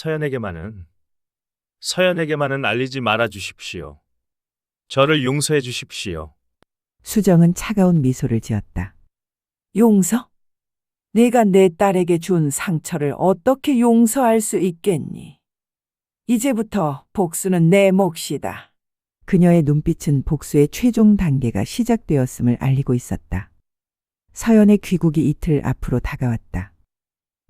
서연에게만은 알리지 말아 주십시오. 저를 용서해 주십시오. 수정은 차가운 미소를 지었다. 용서? 내가 내 딸에게 준 상처를 어떻게 용서할 수 있겠니? 이제부터 복수는 내 몫이다. 그녀의 눈빛은 복수의 최종 단계가 시작되었음을 알리고 있었다. 서연의 귀국이 이틀 앞으로 다가왔다.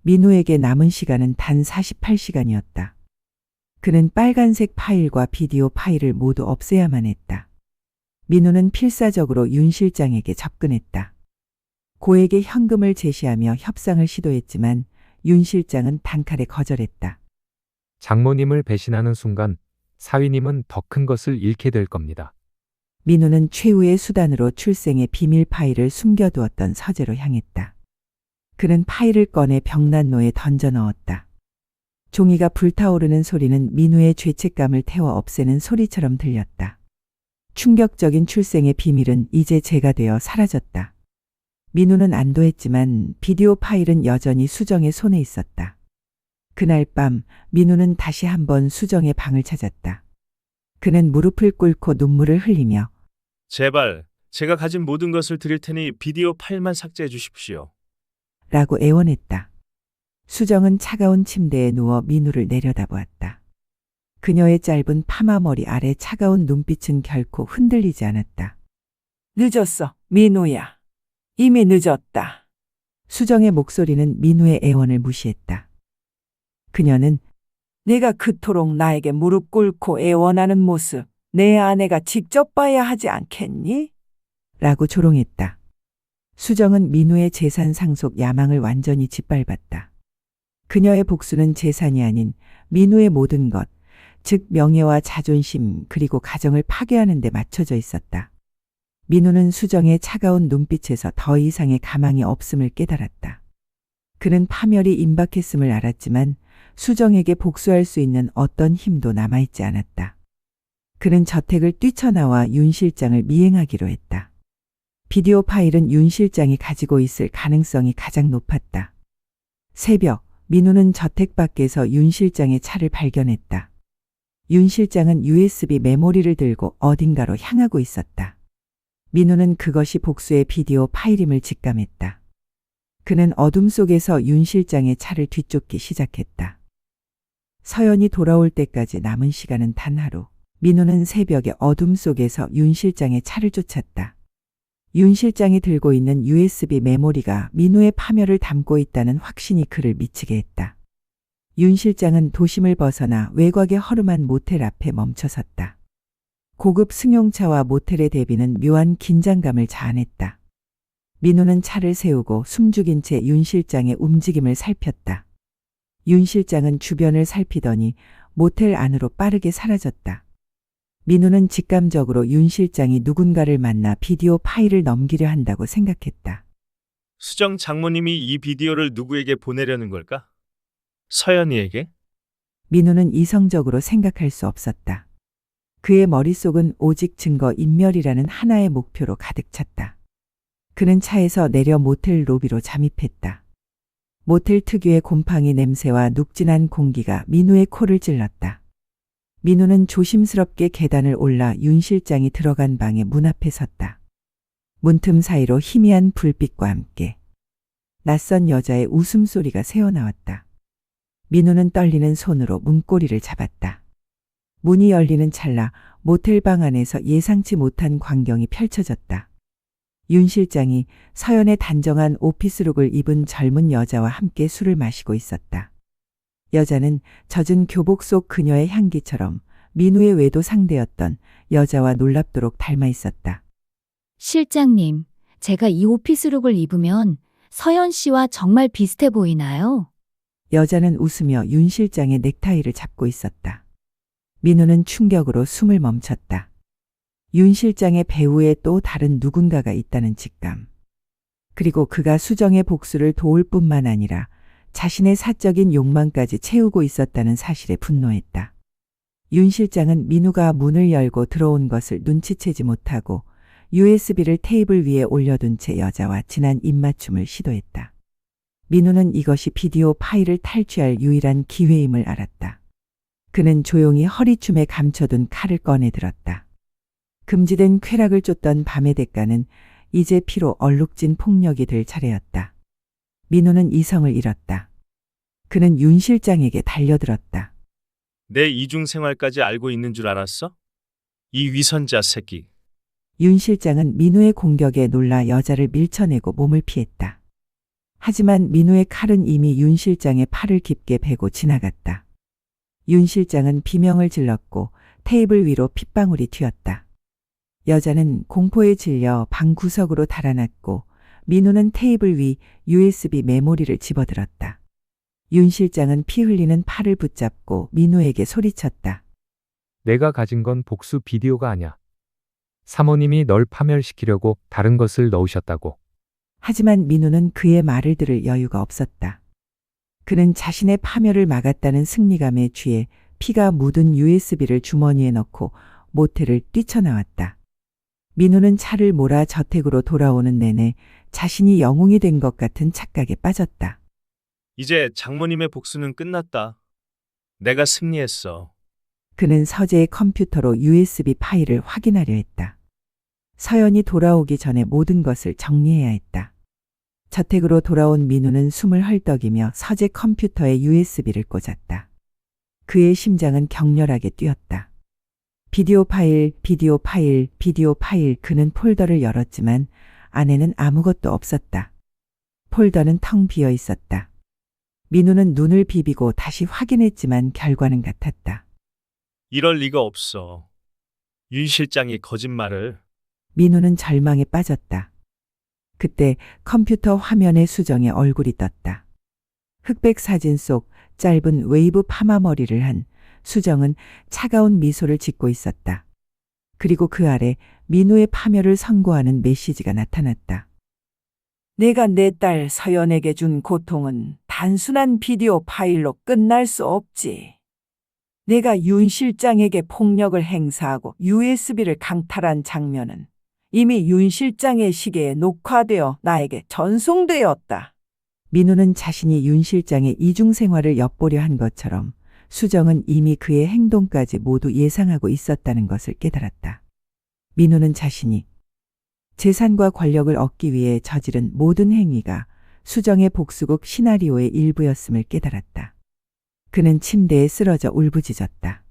민우에게 남은 시간은 단 48시간이었다. 그는 빨간색 파일과 비디오 파일을 모두 없애야만 했다. 민우는 필사적으로 윤 실장에게 접근했다. 고에게 현금을 제시하며 협상을 시도했지만 윤 실장은 단칼에 거절했다. 장모님을 배신하는 순간 사위님은 더 큰 것을 잃게 될 겁니다. 민우는 최후의 수단으로 출생의 비밀 파일을 숨겨두었던 서재로 향했다. 그는 파일을 꺼내 벽난로에 던져 넣었다. 종이가 불타오르는 소리는 민우의 죄책감을 태워 없애는 소리처럼 들렸다. 충격적인 출생의 비밀은 이제 재가 되어 사라졌다. 민우는 안도했지만 비디오 파일은 여전히 수정의 손에 있었다. 그날 밤 민우는 다시 한번 수정의 방을 찾았다. 그는 무릎을 꿇고 눈물을 흘리며 제발, 제가 가진 모든 것을 드릴 테니 비디오 파일만 삭제해 주십시오. 라고 애원했다. 수정은 차가운 침대에 누워 민우를 내려다보았다. 그녀의 짧은 파마 머리 아래 차가운 눈빛은 결코 흔들리지 않았다. 늦었어, 민우야. 이미 늦었다. 수정의 목소리는 민우의 애원을 무시했다. 그녀는 내가 그토록 나에게 무릎 꿇고 애원하는 모습 내 아내가 직접 봐야 하지 않겠니? 라고 조롱했다. 수정은 민우의 재산 상속 야망을 완전히 짓밟았다. 그녀의 복수는 재산이 아닌 민우의 모든 것, 즉 명예와 자존심 그리고 가정을 파괴하는 데 맞춰져 있었다. 민우는 수정의 차가운 눈빛에서 더 이상의 가망이 없음을 깨달았다. 그는 파멸이 임박했음을 알았지만 수정에게 복수할 수 있는 어떤 힘도 남아있지 않았다. 그는 저택을 뛰쳐나와 윤 실장을 미행하기로 했다. 비디오 파일은 윤 실장이 가지고 있을 가능성이 가장 높았다. 새벽, 민우는 저택 밖에서 윤 실장의 차를 발견했다. 윤 실장은 USB 메모리를 들고 어딘가로 향하고 있었다. 민우는 그것이 복수의 비디오 파일임을 직감했다. 그는 어둠 속에서 윤 실장의 차를 뒤쫓기 시작했다. 서연이 돌아올 때까지 남은 시간은 단 하루. 민호는 새벽의 어둠 속에서 윤 실장의 차를 쫓았다. 윤 실장이 들고 있는 USB 메모리가 민호의 파멸을 담고 있다는 확신이 그를 미치게 했다. 윤 실장은 도심을 벗어나 외곽의 허름한 모텔 앞에 멈춰섰다. 고급 승용차와 모텔의 대비는 묘한 긴장감을 자아냈다. 민호는 차를 세우고 숨죽인 채 윤 실장의 움직임을 살폈다. 윤 실장은 주변을 살피더니 모텔 안으로 빠르게 사라졌다. 민호는 직감적으로 윤 실장이 누군가를 만나 비디오 파일을 넘기려 한다고 생각했다. 수정 장모님이 이 비디오를 누구에게 보내려는 걸까? 서연이에게? 민호는 이성적으로 생각할 수 없었다. 그의 머릿속은 오직 증거 인멸이라는 하나의 목표로 가득 찼다. 그는 차에서 내려 모텔 로비로 잠입했다. 모텔 특유의 곰팡이 냄새와 눅진한 공기가 민호의 코를 찔렀다. 민호는 조심스럽게 계단을 올라 윤 실장이 들어간 방의 문 앞에 섰다. 문틈 사이로 희미한 불빛과 함께 낯선 여자의 웃음소리가 새어나왔다. 민호는 떨리는 손으로 문고리를 잡았다. 문이 열리는 찰나 모텔 방 안에서 예상치 못한 광경이 펼쳐졌다. 윤 실장이 서연의 단정한 오피스룩을 입은 젊은 여자와 함께 술을 마시고 있었다. 여자는 젖은 교복 속 그녀의 향기처럼 민우의 외도 상대였던 여자와 놀랍도록 닮아 있었다. 실장님, 제가 이 오피스룩을 입으면 서연 씨와 정말 비슷해 보이나요? 여자는 웃으며 윤 실장의 넥타이를 잡고 있었다. 민우는 충격으로 숨을 멈췄다. 윤 실장의 배후에 또 다른 누군가가 있다는 직감. 그리고 그가 수정의 복수를 도울 뿐만 아니라 자신의 사적인 욕망까지 채우고 있었다는 사실에 분노했다. 윤 실장은 민우가 문을 열고 들어온 것을 눈치채지 못하고 USB를 테이블 위에 올려둔 채 여자와 진한 입맞춤을 시도했다. 민우는 이것이 비디오 파일을 탈취할 유일한 기회임을 알았다. 그는 조용히 허리춤에 감춰둔 칼을 꺼내 들었다. 금지된 쾌락을 쫓던 밤의 대가는 이제 피로 얼룩진 폭력이 될 차례였다. 민호는 이성을 잃었다. 그는 윤 실장에게 달려들었다. 내 이중 생활까지 알고 있는 줄 알았어? 이 위선자 새끼. 윤 실장은 민호의 공격에 놀라 여자를 밀쳐내고 몸을 피했다. 하지만 민호의 칼은 이미 윤 실장의 팔을 깊게 베고 지나갔다. 윤 실장은 비명을 질렀고 테이블 위로 핏방울이 튀었다. 여자는 공포에 질려 방 구석으로 달아났고 민호는 테이블 위 USB 메모리를 집어들었다. 윤 실장은 피 흘리는 팔을 붙잡고 민호에게 소리쳤다. 내가 가진 건 복수 비디오가 아니야. 사모님이 널 파멸시키려고 다른 것을 넣으셨다고. 하지만 민호는 그의 말을 들을 여유가 없었다. 그는 자신의 파멸을 막았다는 승리감에 취해 피가 묻은 USB를 주머니에 넣고 모텔을 뛰쳐나왔다. 민호는 차를 몰아 저택으로 돌아오는 내내 자신이 영웅이 된 것 같은 착각에 빠졌다. 이제 장모님의 복수는 끝났다. 내가 승리했어. 그는 서재의 컴퓨터로 USB 파일을 확인하려 했다. 서연이 돌아오기 전에 모든 것을 정리해야 했다. 저택으로 돌아온 민우는 숨을 헐떡이며 서재 컴퓨터에 USB를 꽂았다. 그의 심장은 격렬하게 뛰었다. 비디오 파일, 비디오 파일, 비디오 파일. 그는 폴더를 열었지만 안에는 아무것도 없었다. 폴더는 텅 비어 있었다. 민우는 눈을 비비고 다시 확인했지만 결과는 같았다. 이럴 리가 없어. 윤 실장이 거짓말을. 민우는 절망에 빠졌다. 그때 컴퓨터 화면에 수정의 얼굴이 떴다. 흑백 사진 속 짧은 웨이브 파마 머리를 한 수정은 차가운 미소를 짓고 있었다. 그리고 그 아래 민우의 파멸을 선고하는 메시지가 나타났다. 내가 내 딸 서연에게 준 고통은 단순한 비디오 파일로 끝날 수 없지. 내가 윤 실장에게 폭력을 행사하고 USB를 강탈한 장면은 이미 윤 실장의 시계에 녹화되어 나에게 전송되었다. 민우는 자신이 윤 실장의 이중 생활을 엿보려 한 것처럼 수정은 이미 그의 행동까지 모두 예상하고 있었다는 것을 깨달았다. 민우는 자신이 재산과 권력을 얻기 위해 저지른 모든 행위가 수정의 복수극 시나리오의 일부였음을 깨달았다. 그는 침대에 쓰러져 울부짖었다.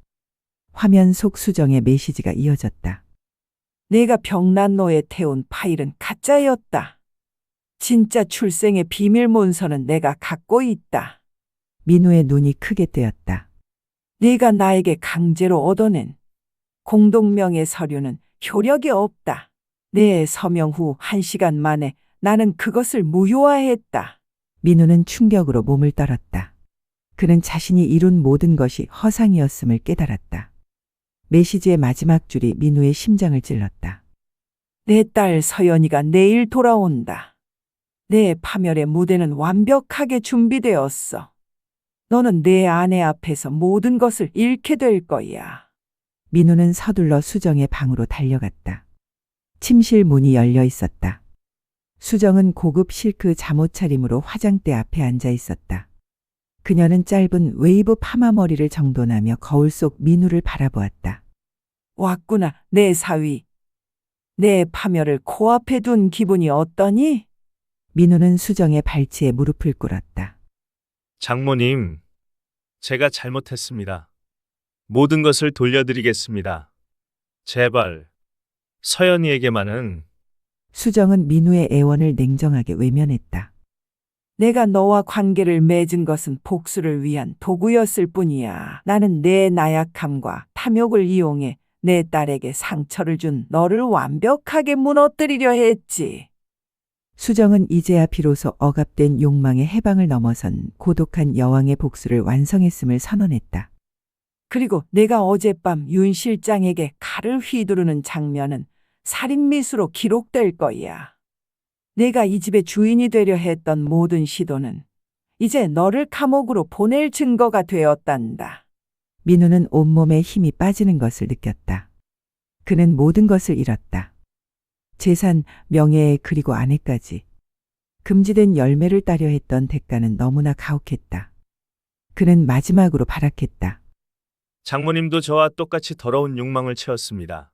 화면 속 수정의 메시지가 이어졌다. 내가 병난로에 태운 파일은 가짜였다. 진짜 출생의 비밀 문서는 내가 갖고 있다. 민우의 눈이 크게 뜨였다. 네가 나에게 강제로 얻어낸 공동명의 서류는 효력이 없다. 내 서명 후 1시간 만에 나는 그것을 무효화했다. 민우는 충격으로 몸을 떨었다. 그는 자신이 이룬 모든 것이 허상이었음을 깨달았다. 메시지의 마지막 줄이 민우의 심장을 찔렀다. 내 딸 서연이가 내일 돌아온다. 내 파멸의 무대는 완벽하게 준비되었어. 너는 내 아내 앞에서 모든 것을 잃게 될 거야. 민우는 서둘러 수정의 방으로 달려갔다. 침실 문이 열려 있었다. 수정은 고급 실크 잠옷 차림으로 화장대 앞에 앉아 있었다. 그녀는 짧은 웨이브 파마 머리를 정돈하며 거울 속 민우를 바라보았다. 왔구나, 내 사위. 내 파멸을 코앞에 둔 기분이 어떠니? 민우는 수정의 발치에 무릎을 꿇었다. 장모님, 제가 잘못했습니다. 모든 것을 돌려드리겠습니다. 제발, 서연이에게만은. 수정은 민우의 애원을 냉정하게 외면했다. 내가 너와 관계를 맺은 것은 복수를 위한 도구였을 뿐이야. 나는 내 나약함과 탐욕을 이용해 내 딸에게 상처를 준 너를 완벽하게 무너뜨리려 했지. 수정은 이제야 비로소 억압된 욕망의 해방을 넘어선 고독한 여왕의 복수를 완성했음을 선언했다. 그리고 내가 어젯밤 윤 실장에게 칼을 휘두르는 장면은 살인미수로 기록될 거야. 내가 이 집의 주인이 되려 했던 모든 시도는 이제 너를 감옥으로 보낼 증거가 되었단다. 민우는 온몸에 힘이 빠지는 것을 느꼈다. 그는 모든 것을 잃었다. 재산, 명예, 그리고 아내까지. 금지된 열매를 따려 했던 대가는 너무나 가혹했다. 그는 마지막으로 발악했다. 장모님도 저와 똑같이 더러운 욕망을 채웠습니다.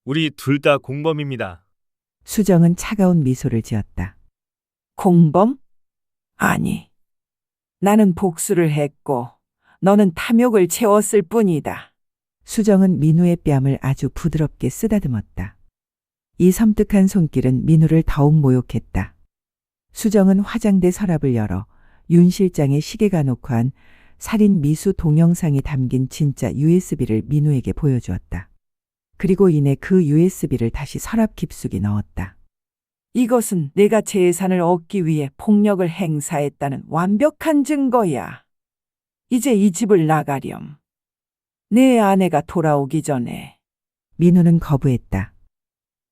우리 둘 다 공범입니다. 수정은 차가운 미소를 지었다. 공범? 아니. 나는 복수를 했고 너는 탐욕을 채웠을 뿐이다. 수정은 민우의 뺨을 아주 부드럽게 쓰다듬었다. 이 섬뜩한 손길은 민우를 더욱 모욕했다. 수정은 화장대 서랍을 열어 윤 실장의 시계가 녹화한 살인 미수 동영상이 담긴 진짜 USB를 민우에게 보여주었다. 그리고 이내 그 USB를 다시 서랍 깊숙이 넣었다. 이것은 내가 재산을 얻기 위해 폭력을 행사했다는 완벽한 증거야. 이제 이 집을 나가렴. 내 아내가 돌아오기 전에. 민우는 거부했다.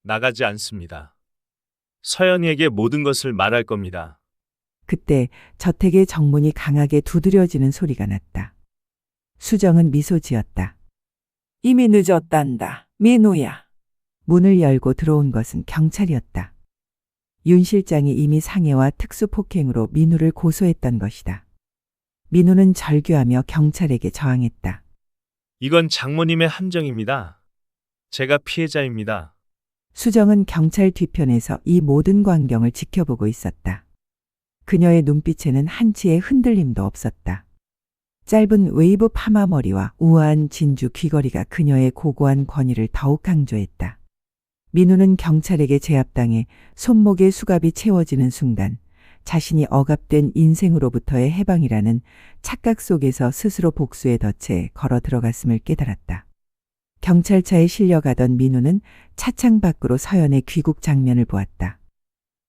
나가지 않습니다. 서연이에게 모든 것을 말할 겁니다. 그때 저택의 정문이 강하게 두드려지는 소리가 났다. 수정은 미소 지었다. 이미 늦었단다. 민우야. 문을 열고 들어온 것은 경찰이었다. 윤 실장이 이미 상해와 특수폭행으로 민우를 고소했던 것이다. 민우는 절규하며 경찰에게 저항했다. 이건 장모님의 함정입니다. 제가 피해자입니다. 수정은 경찰 뒤편에서 이 모든 광경을 지켜보고 있었다. 그녀의 눈빛에는 한치의 흔들림도 없었다. 짧은 웨이브 파마 머리와 우아한 진주 귀걸이가 그녀의 고고한 권위를 더욱 강조했다. 민우는 경찰에게 제압당해 손목의 수갑이 채워지는 순간 자신이 억압된 인생으로부터의 해방이라는 착각 속에서 스스로 복수의 덫에 걸어 들어갔음을 깨달았다. 경찰차에 실려가던 민우는 차창 밖으로 서연의 귀국 장면을 보았다.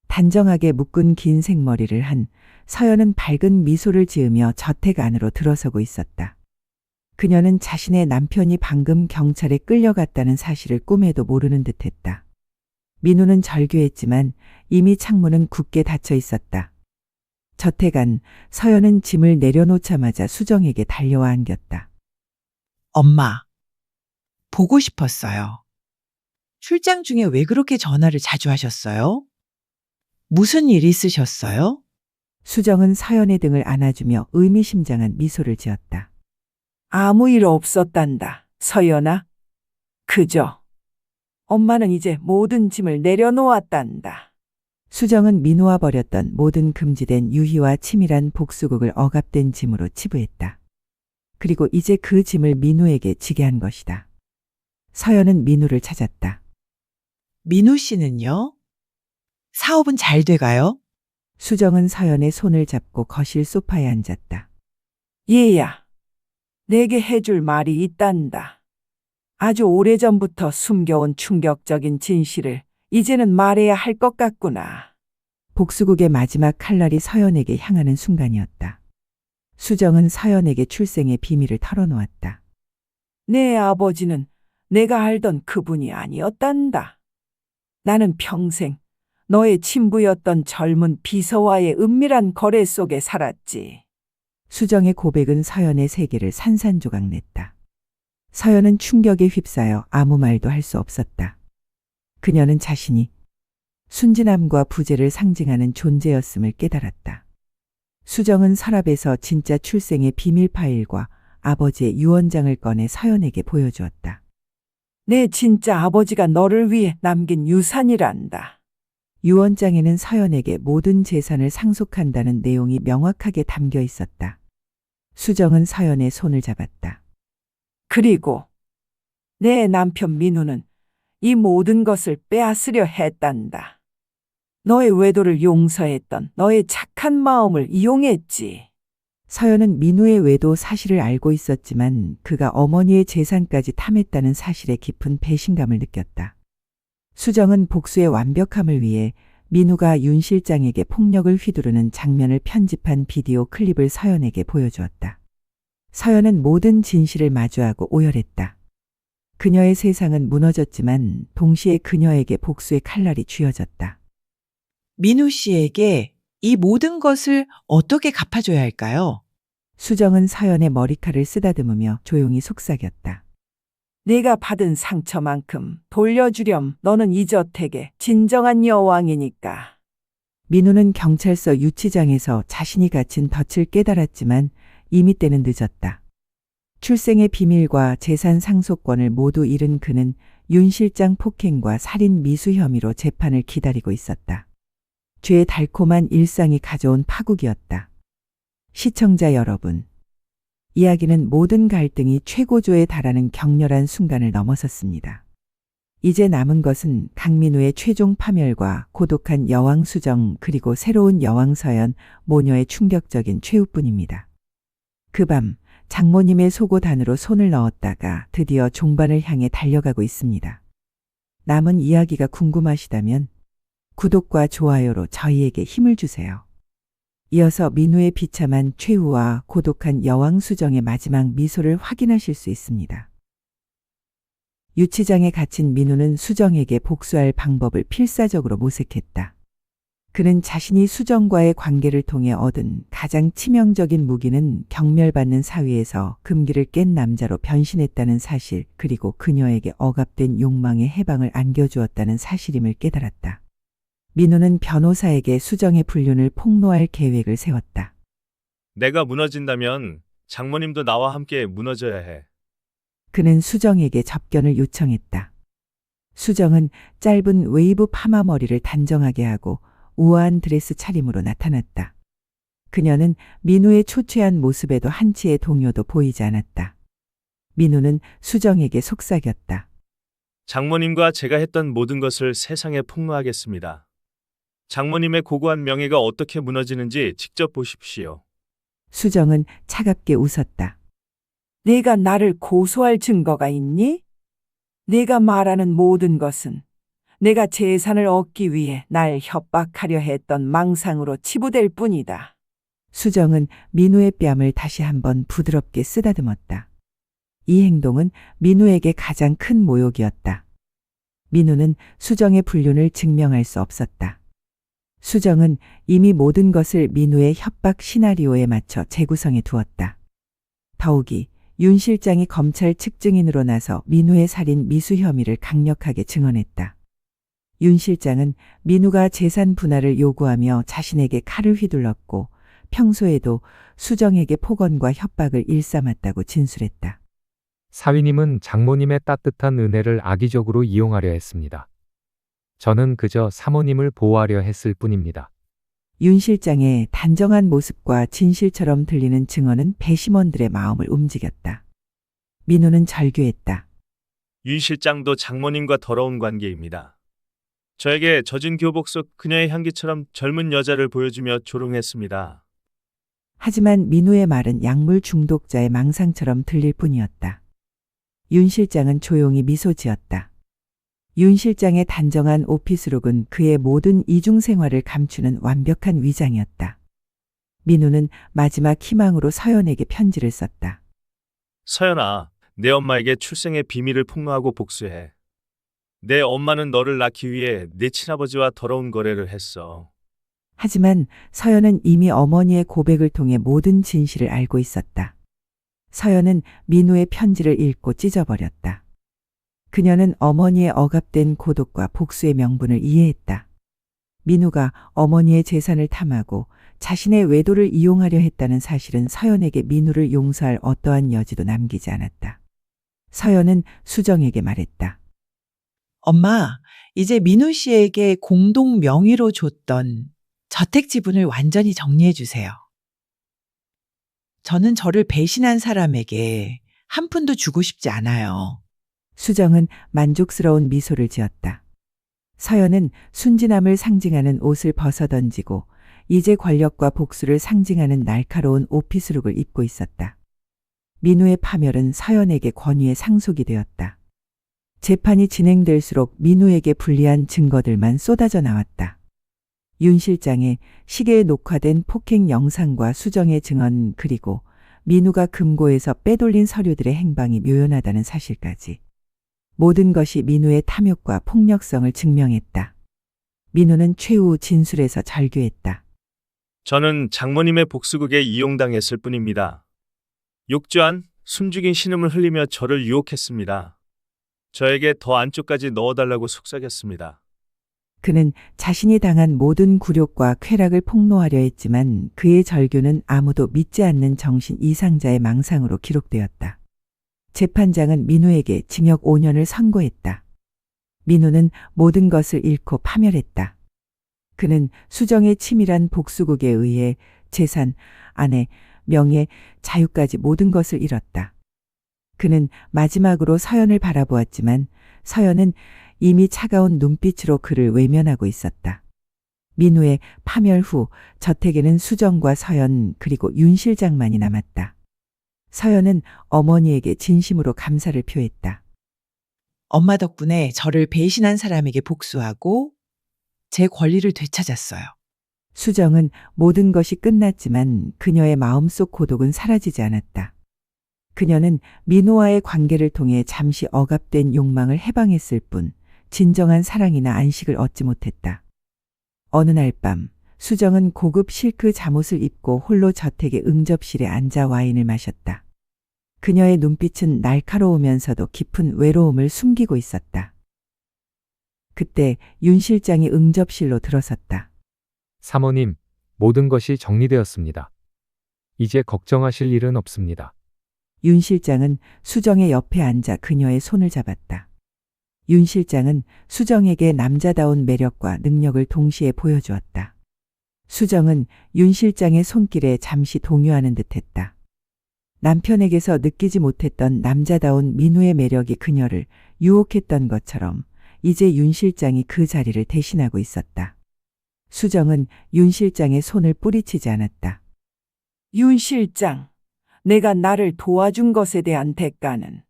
단정하게 묶은 긴 생머리를 한 서연은 밝은 미소를 지으며 저택 안으로 들어서고 있었다. 그녀는 자신의 남편이 방금 경찰에 끌려갔다는 사실을 꿈에도 모르는 듯했다. 민우는 절규했지만 이미 창문은 굳게 닫혀 있었다. 저택 안 서연은 짐을 내려놓자마자 수정에게 달려와 안겼다. 엄마, 보고 싶었어요. 출장 중에 왜 그렇게 전화를 자주 하셨어요? 무슨 일 있으셨어요? 수정은 서연의 등을 안아주며 의미심장한 미소를 지었다. 아무 일 없었단다. 서연아. 그저 엄마는 이제 모든 짐을 내려놓았단다. 수정은 민호와 벌였던 모든 금지된 유희와 치밀한 복수극을 억압된 짐으로 치부했다. 그리고 이제 그 짐을 민호에게 지게 한 것이다. 서연은 민호를 찾았다. 민우 씨는요? 사업은 잘 돼가요? 수정은 서연의 손을 잡고 거실 소파에 앉았다. 얘야, 내게 해줄 말이 있단다. 아주 오래전부터 숨겨온 충격적인 진실을 이제는 말해야 할 것 같구나. 복수국의 마지막 칼날이 서연에게 향하는 순간이었다. 수정은 서연에게 출생의 비밀을 털어놓았다. 내 아버지는 내가 알던 그분이 아니었단다. 나는 평생 너의 친부였던 젊은 비서와의 은밀한 거래 속에 살았지. 수정의 고백은 서연의 세계를 산산조각냈다. 서연은 충격에 휩싸여 아무 말도 할 수 없었다. 그녀는 자신이 순진함과 부재를 상징하는 존재였음을 깨달았다. 수정은 서랍에서 진짜 출생의 비밀 파일과 아버지의 유언장을 꺼내 서연에게 보여주었다. 내 진짜 아버지가 너를 위해 남긴 유산이란다. 유언장에는 서연에게 모든 재산을 상속한다는 내용이 명확하게 담겨 있었다. 수정은 서연의 손을 잡았다. 그리고 내 남편 민우는 이 모든 것을 빼앗으려 했단다. 너의 외도를 용서했던 너의 착한 마음을 이용했지. 서연은 민우의 외도 사실을 알고 있었지만 그가 어머니의 재산까지 탐했다는 사실에 깊은 배신감을 느꼈다. 수정은 복수의 완벽함을 위해 민우가 윤 실장에게 폭력을 휘두르는 장면을 편집한 비디오 클립을 서연에게 보여주었다. 서연은 모든 진실을 마주하고 오열했다. 그녀의 세상은 무너졌지만 동시에 그녀에게 복수의 칼날이 쥐어졌다. 민우 씨에게 이 모든 것을 어떻게 갚아줘야 할까요? 수정은 서연의 머리칼을 쓰다듬으며 조용히 속삭였다. 내가 받은 상처만큼 돌려주렴. 너는 이 저택의 진정한 여왕이니까. 민우는 경찰서 유치장에서 자신이 갇힌 덫을 깨달았지만 이미 때는 늦었다. 출생의 비밀과 재산 상속권을 모두 잃은 그는 윤 실장 폭행과 살인 미수 혐의로 재판을 기다리고 있었다. 죄의 달콤한 일상이 가져온 파국이었다. 시청자 여러분, 이야기는 모든 갈등이 최고조에 달하는 격렬한 순간을 넘어섰습니다. 이제 남은 것은 강민우의 최종 파멸과 고독한 여왕 수정 그리고 새로운 여왕 서연, 모녀의 충격적인 최후뿐입니다. 그 밤 장모님의 속옷 안으로 손을 넣었다가 드디어 종반을 향해 달려가고 있습니다. 남은 이야기가 궁금하시다면 구독과 좋아요로 저희에게 힘을 주세요. 이어서 민우의 비참한 최후와 고독한 여왕 수정의 마지막 미소를 확인하실 수 있습니다. 유치장에 갇힌 민우는 수정에게 복수할 방법을 필사적으로 모색했다. 그는 자신이 수정과의 관계를 통해 얻은 가장 치명적인 무기는 경멸받는 사위에서 금기를 깬 남자로 변신했다는 사실, 그리고 그녀에게 억압된 욕망의 해방을 안겨주었다는 사실임을 깨달았다. 민우는 변호사에게 수정의 불륜을 폭로할 계획을 세웠다. 내가 무너진다면 장모님도 나와 함께 무너져야 해. 그는 수정에게 접견을 요청했다. 수정은 짧은 웨이브 파마 머리를 단정하게 하고 우아한 드레스 차림으로 나타났다. 그녀는 민우의 초췌한 모습에도 한치의 동요도 보이지 않았다. 민우는 수정에게 속삭였다. 장모님과 제가 했던 모든 것을 세상에 폭로하겠습니다. 장모님의 고고한 명예가 어떻게 무너지는지 직접 보십시오. 수정은 차갑게 웃었다. 내가 나를 고소할 증거가 있니? 내가 말하는 모든 것은 내가 재산을 얻기 위해 날 협박하려 했던 망상으로 치부될 뿐이다. 수정은 민우의 뺨을 다시 한번 부드럽게 쓰다듬었다. 이 행동은 민우에게 가장 큰 모욕이었다. 민우는 수정의 불륜을 증명할 수 없었다. 수정은 이미 모든 것을 민우의 협박 시나리오에 맞춰 재구성해 두었다. 더욱이 윤 실장이 검찰 측증인으로 나서 민우의 살인 미수 혐의를 강력하게 증언했다. 윤 실장은 민우가 재산 분할을 요구하며 자신에게 칼을 휘둘렀고 평소에도 수정에게 폭언과 협박을 일삼았다고 진술했다. 사위님은 장모님의 따뜻한 은혜를 악의적으로 이용하려 했습니다. 저는 그저 사모님을 보호하려 했을 뿐입니다. 윤 실장의 단정한 모습과 진실처럼 들리는 증언은 배심원들의 마음을 움직였다. 민우는 절규했다. 윤 실장도 장모님과 더러운 관계입니다. 저에게 젖은 교복 속 그녀의 향기처럼 젊은 여자를 보여주며 조롱했습니다. 하지만 민우의 말은 약물 중독자의 망상처럼 들릴 뿐이었다. 윤 실장은 조용히 미소 지었다. 윤 실장의 단정한 오피스룩은 그의 모든 이중 생활을 감추는 완벽한 위장이었다. 민우는 마지막 희망으로 서연에게 편지를 썼다. 서연아, 내 엄마에게 출생의 비밀을 폭로하고 복수해. 내 엄마는 너를 낳기 위해 내 친아버지와 더러운 거래를 했어. 하지만 서연은 이미 어머니의 고백을 통해 모든 진실을 알고 있었다. 서연은 민우의 편지를 읽고 찢어버렸다. 그녀는 어머니의 억압된 고독과 복수의 명분을 이해했다. 민우가 어머니의 재산을 탐하고 자신의 외도를 이용하려 했다는 사실은 서연에게 민우를 용서할 어떠한 여지도 남기지 않았다. 서연은 수정에게 말했다. 엄마, 이제 민우 씨에게 공동 명의로 줬던 저택 지분을 완전히 정리해 주세요. 저는 저를 배신한 사람에게 한 푼도 주고 싶지 않아요. 수정은 만족스러운 미소를 지었다. 서연은 순진함을 상징하는 옷을 벗어던지고 이제 권력과 복수를 상징하는 날카로운 오피스룩을 입고 있었다. 민우의 파멸은 서연에게 권위의 상속이 되었다. 재판이 진행될수록 민우에게 불리한 증거들만 쏟아져 나왔다. 윤 실장의 시계에 녹화된 폭행 영상과 수정의 증언 그리고 민우가 금고에서 빼돌린 서류들의 행방이 묘연하다는 사실까지. 모든 것이 민우의 탐욕과 폭력성을 증명했다. 민우는 최후 진술에서 절규했다. 저는 장모님의 복수극에 이용당했을 뿐입니다. 욕조안 숨죽인 신음을 흘리며 저를 유혹했습니다. 저에게 더 안쪽까지 넣어달라고 속삭였습니다. 그는 자신이 당한 모든 굴욕과 쾌락을 폭로하려 했지만 그의 절규는 아무도 믿지 않는 정신 이상자의 망상으로 기록되었다. 재판장은 민우에게 징역 5년을 선고했다. 민우는 모든 것을 잃고 파멸했다. 그는 수정의 치밀한 복수극에 의해 재산, 아내, 명예, 자유까지 모든 것을 잃었다. 그는 마지막으로 서연을 바라보았지만 서연은 이미 차가운 눈빛으로 그를 외면하고 있었다. 민우의 파멸 후 저택에는 수정과 서연 그리고 윤 실장만이 남았다. 서연은 어머니에게 진심으로 감사를 표했다. 엄마 덕분에 저를 배신한 사람에게 복수하고 제 권리를 되찾았어요. 수정은 모든 것이 끝났지만 그녀의 마음속 고독은 사라지지 않았다. 그녀는 민우와의 관계를 통해 잠시 억압된 욕망을 해방했을 뿐 진정한 사랑이나 안식을 얻지 못했다. 어느 날 밤 수정은 고급 실크 잠옷을 입고 홀로 저택의 응접실에 앉아 와인을 마셨다. 그녀의 눈빛은 날카로우면서도 깊은 외로움을 숨기고 있었다. 그때 윤 실장이 응접실로 들어섰다. 사모님, 모든 것이 정리되었습니다. 이제 걱정하실 일은 없습니다. 윤 실장은 수정의 옆에 앉아 그녀의 손을 잡았다. 윤 실장은 수정에게 남자다운 매력과 능력을 동시에 보여주었다. 수정은 윤 실장의 손길에 잠시 동요하는 듯했다. 남편에게서 느끼지 못했던 남자다운 민우의 매력이 그녀를 유혹했던 것처럼 이제 윤 실장이 그 자리를 대신하고 있었다. 수정은 윤 실장의 손을 뿌리치지 않았다. 윤 실장, 내가 나를 도와준 것에 대한 대가는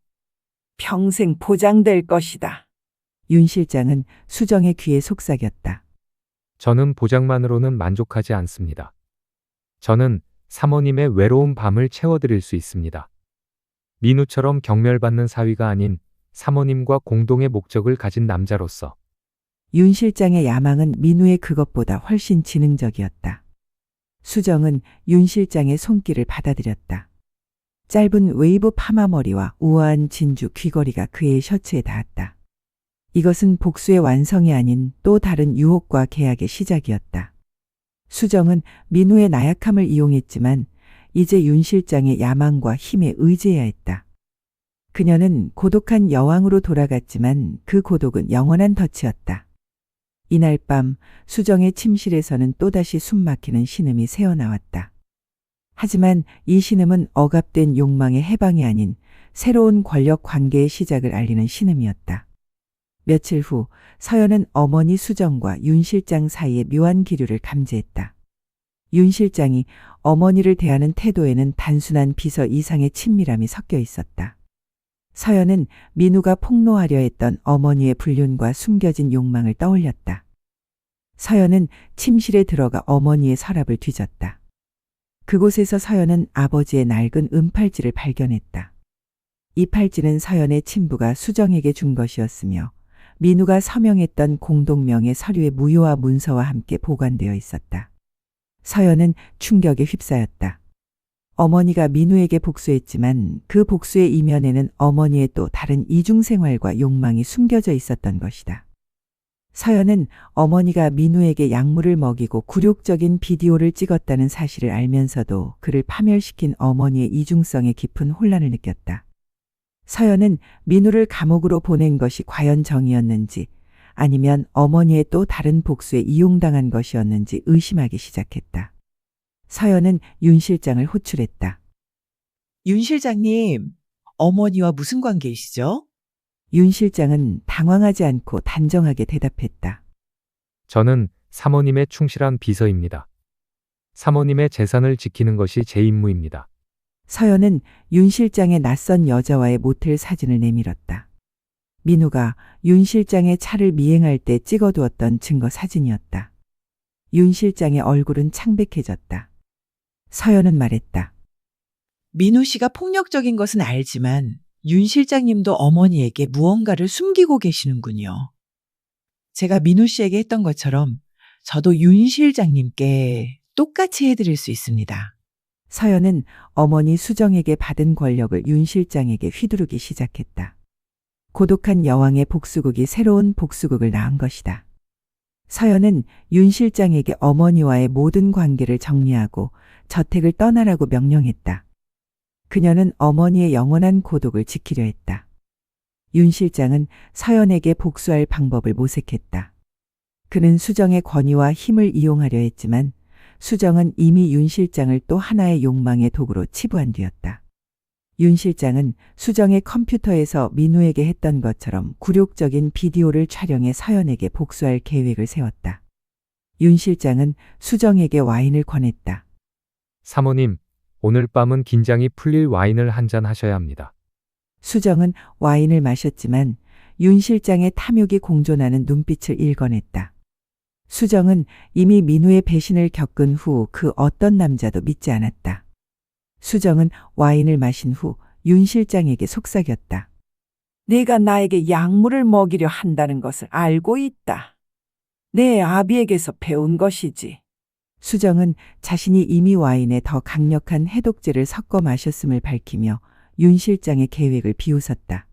평생 보장될 것이다. 윤 실장은 수정의 귀에 속삭였다. 저는 보장만으로는 만족하지 않습니다. 저는 사모님의 외로운 밤을 채워드릴 수 있습니다. 민우처럼 경멸받는 사위가 아닌 사모님과 공동의 목적을 가진 남자로서. 윤 실장의 야망은 민우의 그것보다 훨씬 지능적이었다. 수정은 윤 실장의 손길을 받아들였다. 짧은 웨이브 파마 머리와 우아한 진주 귀걸이가 그의 셔츠에 닿았다. 이것은 복수의 완성이 아닌 또 다른 유혹과 계약의 시작이었다. 수정은 민우의 나약함을 이용했지만 이제 윤 실장의 야망과 힘에 의지해야 했다. 그녀는 고독한 여왕으로 돌아갔지만 그 고독은 영원한 덫이었다. 이날 밤 수정의 침실에서는 또다시 숨막히는 신음이 새어나왔다. 하지만 이 신음은 억압된 욕망의 해방이 아닌 새로운 권력 관계의 시작을 알리는 신음이었다. 며칠 후 서연은 어머니 수정과 윤 실장 사이의 묘한 기류를 감지했다. 윤 실장이 어머니를 대하는 태도에는 단순한 비서 이상의 친밀함이 섞여 있었다. 서연은 민우가 폭로하려 했던 어머니의 불륜과 숨겨진 욕망을 떠올렸다. 서연은 침실에 들어가 어머니의 서랍을 뒤졌다. 그곳에서 서연은 아버지의 낡은 은팔찌를 발견했다. 이 팔찌는 서연의 친부가 수정에게 준 것이었으며 민우가 서명했던 공동명의 서류의 무효화 문서와 함께 보관되어 있었다. 서연은 충격에 휩싸였다. 어머니가 민우에게 복수했지만 그 복수의 이면에는 어머니의 또 다른 이중생활과 욕망이 숨겨져 있었던 것이다. 서연은 어머니가 민우에게 약물을 먹이고 굴욕적인 비디오를 찍었다는 사실을 알면서도 그를 파멸시킨 어머니의 이중성에 깊은 혼란을 느꼈다. 서연은 민우를 감옥으로 보낸 것이 과연 정의였는지 아니면 어머니의 또 다른 복수에 이용당한 것이었는지 의심하기 시작했다. 서연은 윤 실장을 호출했다. 윤 실장님, 어머니와 무슨 관계이시죠? 윤 실장은 당황하지 않고 단정하게 대답했다. 저는 사모님의 충실한 비서입니다. 사모님의 재산을 지키는 것이 제 임무입니다. 서연은 윤 실장의 낯선 여자와의 모텔 사진을 내밀었다. 민우가 윤 실장의 차를 미행할 때 찍어두었던 증거 사진이었다. 윤 실장의 얼굴은 창백해졌다. 서연은 말했다. 민우 씨가 폭력적인 것은 알지만 윤 실장님도 어머니에게 무언가를 숨기고 계시는군요. 제가 민우 씨에게 했던 것처럼 저도 윤 실장님께 똑같이 해드릴 수 있습니다. 서연은 어머니 수정에게 받은 권력을 윤 실장에게 휘두르기 시작했다. 고독한 여왕의 복수극이 새로운 복수극을 낳은 것이다. 서연은 윤 실장에게 어머니와의 모든 관계를 정리하고 저택을 떠나라고 명령했다. 그녀는 어머니의 영원한 고독을 지키려 했다. 윤 실장은 서연에게 복수할 방법을 모색했다. 그는 수정의 권위와 힘을 이용하려 했지만 수정은 이미 윤 실장을 또 하나의 욕망의 도구로 치부한 뒤였다. 윤 실장은 수정의 컴퓨터에서 민우에게 했던 것처럼 굴욕적인 비디오를 촬영해 서연에게 복수할 계획을 세웠다. 윤 실장은 수정에게 와인을 권했다. 사모님, 오늘 밤은 긴장이 풀릴 와인을 한 잔 하셔야 합니다. 수정은 와인을 마셨지만 윤 실장의 탐욕이 공존하는 눈빛을 일궈냈다. 수정은 이미 민우의 배신을 겪은 후 그 어떤 남자도 믿지 않았다. 수정은 와인을 마신 후 윤 실장에게 속삭였다. 네가 나에게 약물을 먹이려 한다는 것을 알고 있다. 내 아비에게서 배운 것이지. 수정은 자신이 이미 와인에 더 강력한 해독제를 섞어 마셨음을 밝히며 윤 실장의 계획을 비웃었다.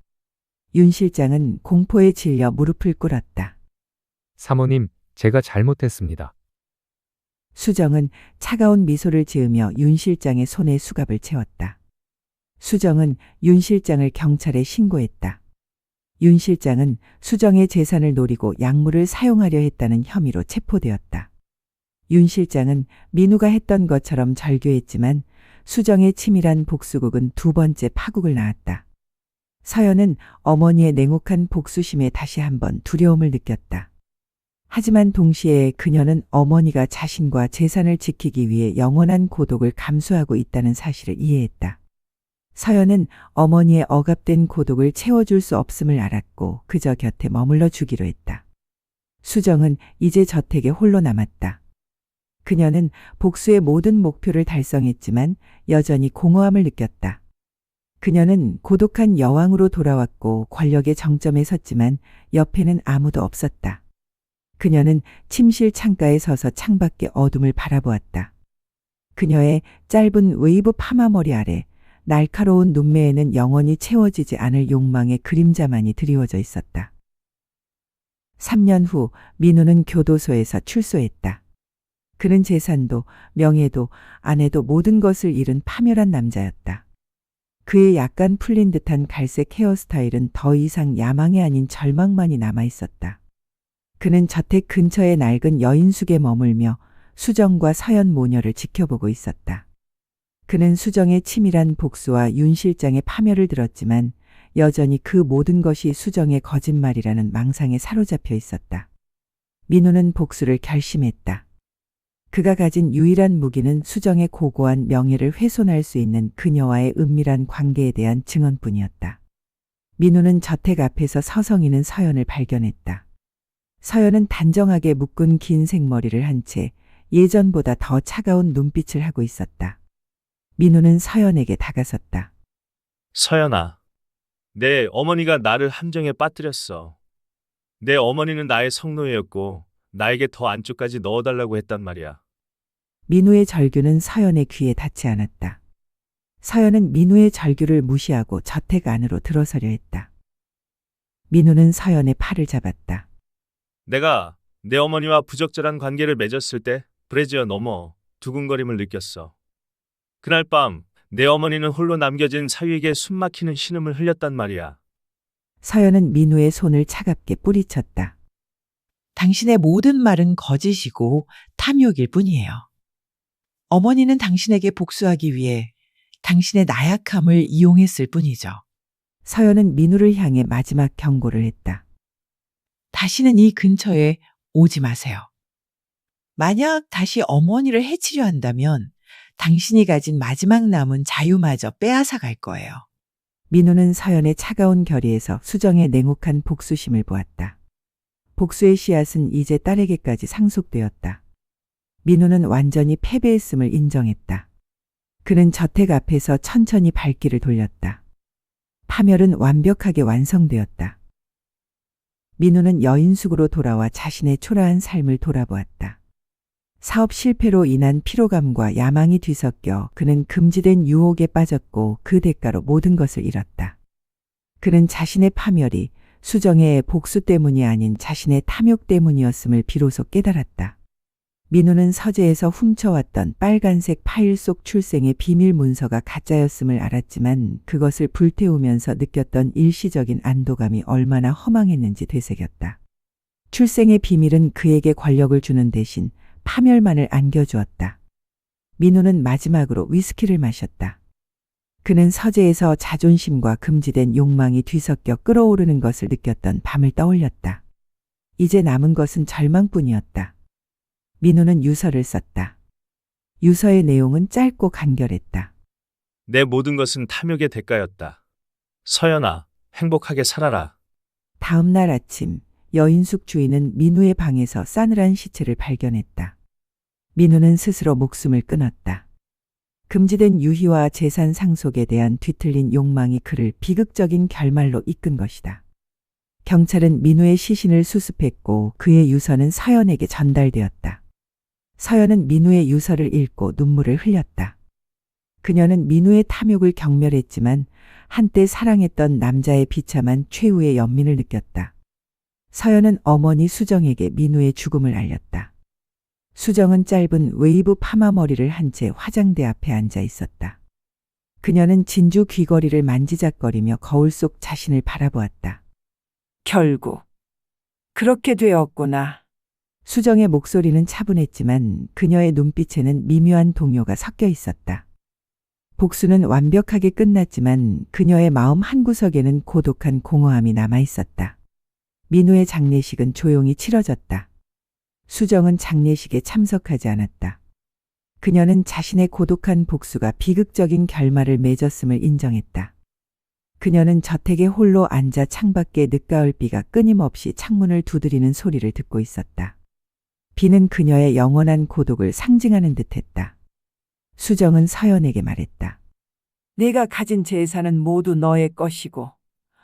윤 실장은 공포에 질려 무릎을 꿇었다. 사모님, 제가 잘못했습니다. 수정은 차가운 미소를 지으며 윤 실장의 손에 수갑을 채웠다. 수정은 윤 실장을 경찰에 신고했다. 윤 실장은 수정의 재산을 노리고 약물을 사용하려 했다는 혐의로 체포되었다. 윤 실장은 민우가 했던 것처럼 절교했지만 수정의 치밀한 복수극은 두 번째 파국을 낳았다. 서연은 어머니의 냉혹한 복수심에 다시 한번 두려움을 느꼈다. 하지만 동시에 그녀는 어머니가 자신과 재산을 지키기 위해 영원한 고독을 감수하고 있다는 사실을 이해했다. 서연은 어머니의 억압된 고독을 채워줄 수 없음을 알았고 그저 곁에 머물러 주기로 했다. 수정은 이제 저택에 홀로 남았다. 그녀는 복수의 모든 목표를 달성했지만 여전히 공허함을 느꼈다. 그녀는 고독한 여왕으로 돌아왔고 권력의 정점에 섰지만 옆에는 아무도 없었다. 그녀는 침실 창가에 서서 창밖의 어둠을 바라보았다. 그녀의 짧은 웨이브 파마 머리 아래 날카로운 눈매에는 영원히 채워지지 않을 욕망의 그림자만이 드리워져 있었다. 3년 후 민우는 교도소에서 출소했다. 그는 재산도 명예도 아내도 모든 것을 잃은 파멸한 남자였다. 그의 약간 풀린 듯한 갈색 헤어스타일은 더 이상 야망이 아닌 절망만이 남아 있었다. 그는 저택 근처의 낡은 여인숙에 머물며 수정과 서연 모녀를 지켜보고 있었다. 그는 수정의 치밀한 복수와 윤 실장의 파멸을 들었지만 여전히 그 모든 것이 수정의 거짓말이라는 망상에 사로잡혀 있었다. 민우는 복수를 결심했다. 그가 가진 유일한 무기는 수정의 고고한 명예를 훼손할 수 있는 그녀와의 은밀한 관계에 대한 증언뿐이었다. 민우는 저택 앞에서 서성이는 서연을 발견했다. 서연은 단정하게 묶은 긴 생머리를 한 채 예전보다 더 차가운 눈빛을 하고 있었다. 민우는 서연에게 다가섰다. 서연아, 내 어머니가 나를 함정에 빠뜨렸어. 내 어머니는 나의 성노예였고 나에게 더 안쪽까지 넣어달라고 했단 말이야. 민우의 절규는 서연의 귀에 닿지 않았다. 서연은 민우의 절규를 무시하고 저택 안으로 들어서려 했다. 민우는 서연의 팔을 잡았다. 내가 내 어머니와 부적절한 관계를 맺었을 때 브래지어 넘어 두근거림을 느꼈어. 그날 밤 내 어머니는 홀로 남겨진 사위에게 숨막히는 신음을 흘렸단 말이야. 서연은 민우의 손을 차갑게 뿌리쳤다. 당신의 모든 말은 거짓이고 탐욕일 뿐이에요. 어머니는 당신에게 복수하기 위해 당신의 나약함을 이용했을 뿐이죠. 서연은 민우를 향해 마지막 경고를 했다. 다시는 이 근처에 오지 마세요. 만약 다시 어머니를 해치려 한다면 당신이 가진 마지막 남은 자유마저 빼앗아 갈 거예요. 민우는 서연의 차가운 결의에서 수정의 냉혹한 복수심을 보았다. 복수의 씨앗은 이제 딸에게까지 상속되었다. 민우는 완전히 패배했음을 인정했다. 그는 저택 앞에서 천천히 발길을 돌렸다. 파멸은 완벽하게 완성되었다. 민우는 여인숙으로 돌아와 자신의 초라한 삶을 돌아보았다. 사업 실패로 인한 피로감과 야망이 뒤섞여 그는 금지된 유혹에 빠졌고 그 대가로 모든 것을 잃었다. 그는 자신의 파멸이 수정의 복수 때문이 아닌 자신의 탐욕 때문이었음을 비로소 깨달았다. 민우는 서재에서 훔쳐왔던 빨간색 파일 속 출생의 비밀 문서가 가짜였음을 알았지만 그것을 불태우면서 느꼈던 일시적인 안도감이 얼마나 허망했는지 되새겼다. 출생의 비밀은 그에게 권력을 주는 대신 파멸만을 안겨주었다. 민우는 마지막으로 위스키를 마셨다. 그는 서재에서 자존심과 금지된 욕망이 뒤섞여 끓어오르는 것을 느꼈던 밤을 떠올렸다. 이제 남은 것은 절망뿐이었다. 민우는 유서를 썼다. 유서의 내용은 짧고 간결했다. 내 모든 것은 탐욕의 대가였다. 서연아, 행복하게 살아라. 다음 날 아침 여인숙 주인은 민우의 방에서 싸늘한 시체를 발견했다. 민우는 스스로 목숨을 끊었다. 금지된 유희와 재산 상속에 대한 뒤틀린 욕망이 그를 비극적인 결말로 이끈 것이다. 경찰은 민우의 시신을 수습했고 그의 유서는 서연에게 전달되었다. 서연은 민우의 유서를 읽고 눈물을 흘렸다. 그녀는 민우의 탐욕을 경멸했지만 한때 사랑했던 남자의 비참한 최후의 연민을 느꼈다. 서연은 어머니 수정에게 민우의 죽음을 알렸다. 수정은 짧은 웨이브 파마 머리를 한 채 화장대 앞에 앉아 있었다. 그녀는 진주 귀걸이를 만지작거리며 거울 속 자신을 바라보았다. 결국 그렇게 되었구나. 수정의 목소리는 차분했지만 그녀의 눈빛에는 미묘한 동요가 섞여 있었다. 복수는 완벽하게 끝났지만 그녀의 마음 한구석에는 고독한 공허함이 남아 있었다. 민우의 장례식은 조용히 치러졌다. 수정은 장례식에 참석하지 않았다. 그녀는 자신의 고독한 복수가 비극적인 결말을 맺었음을 인정했다. 그녀는 저택에 홀로 앉아 창밖의 늦가을비가 끊임없이 창문을 두드리는 소리를 듣고 있었다. 비는 그녀의 영원한 고독을 상징하는 듯했다. 수정은 서연에게 말했다. 내가 가진 재산은 모두 너의 것이고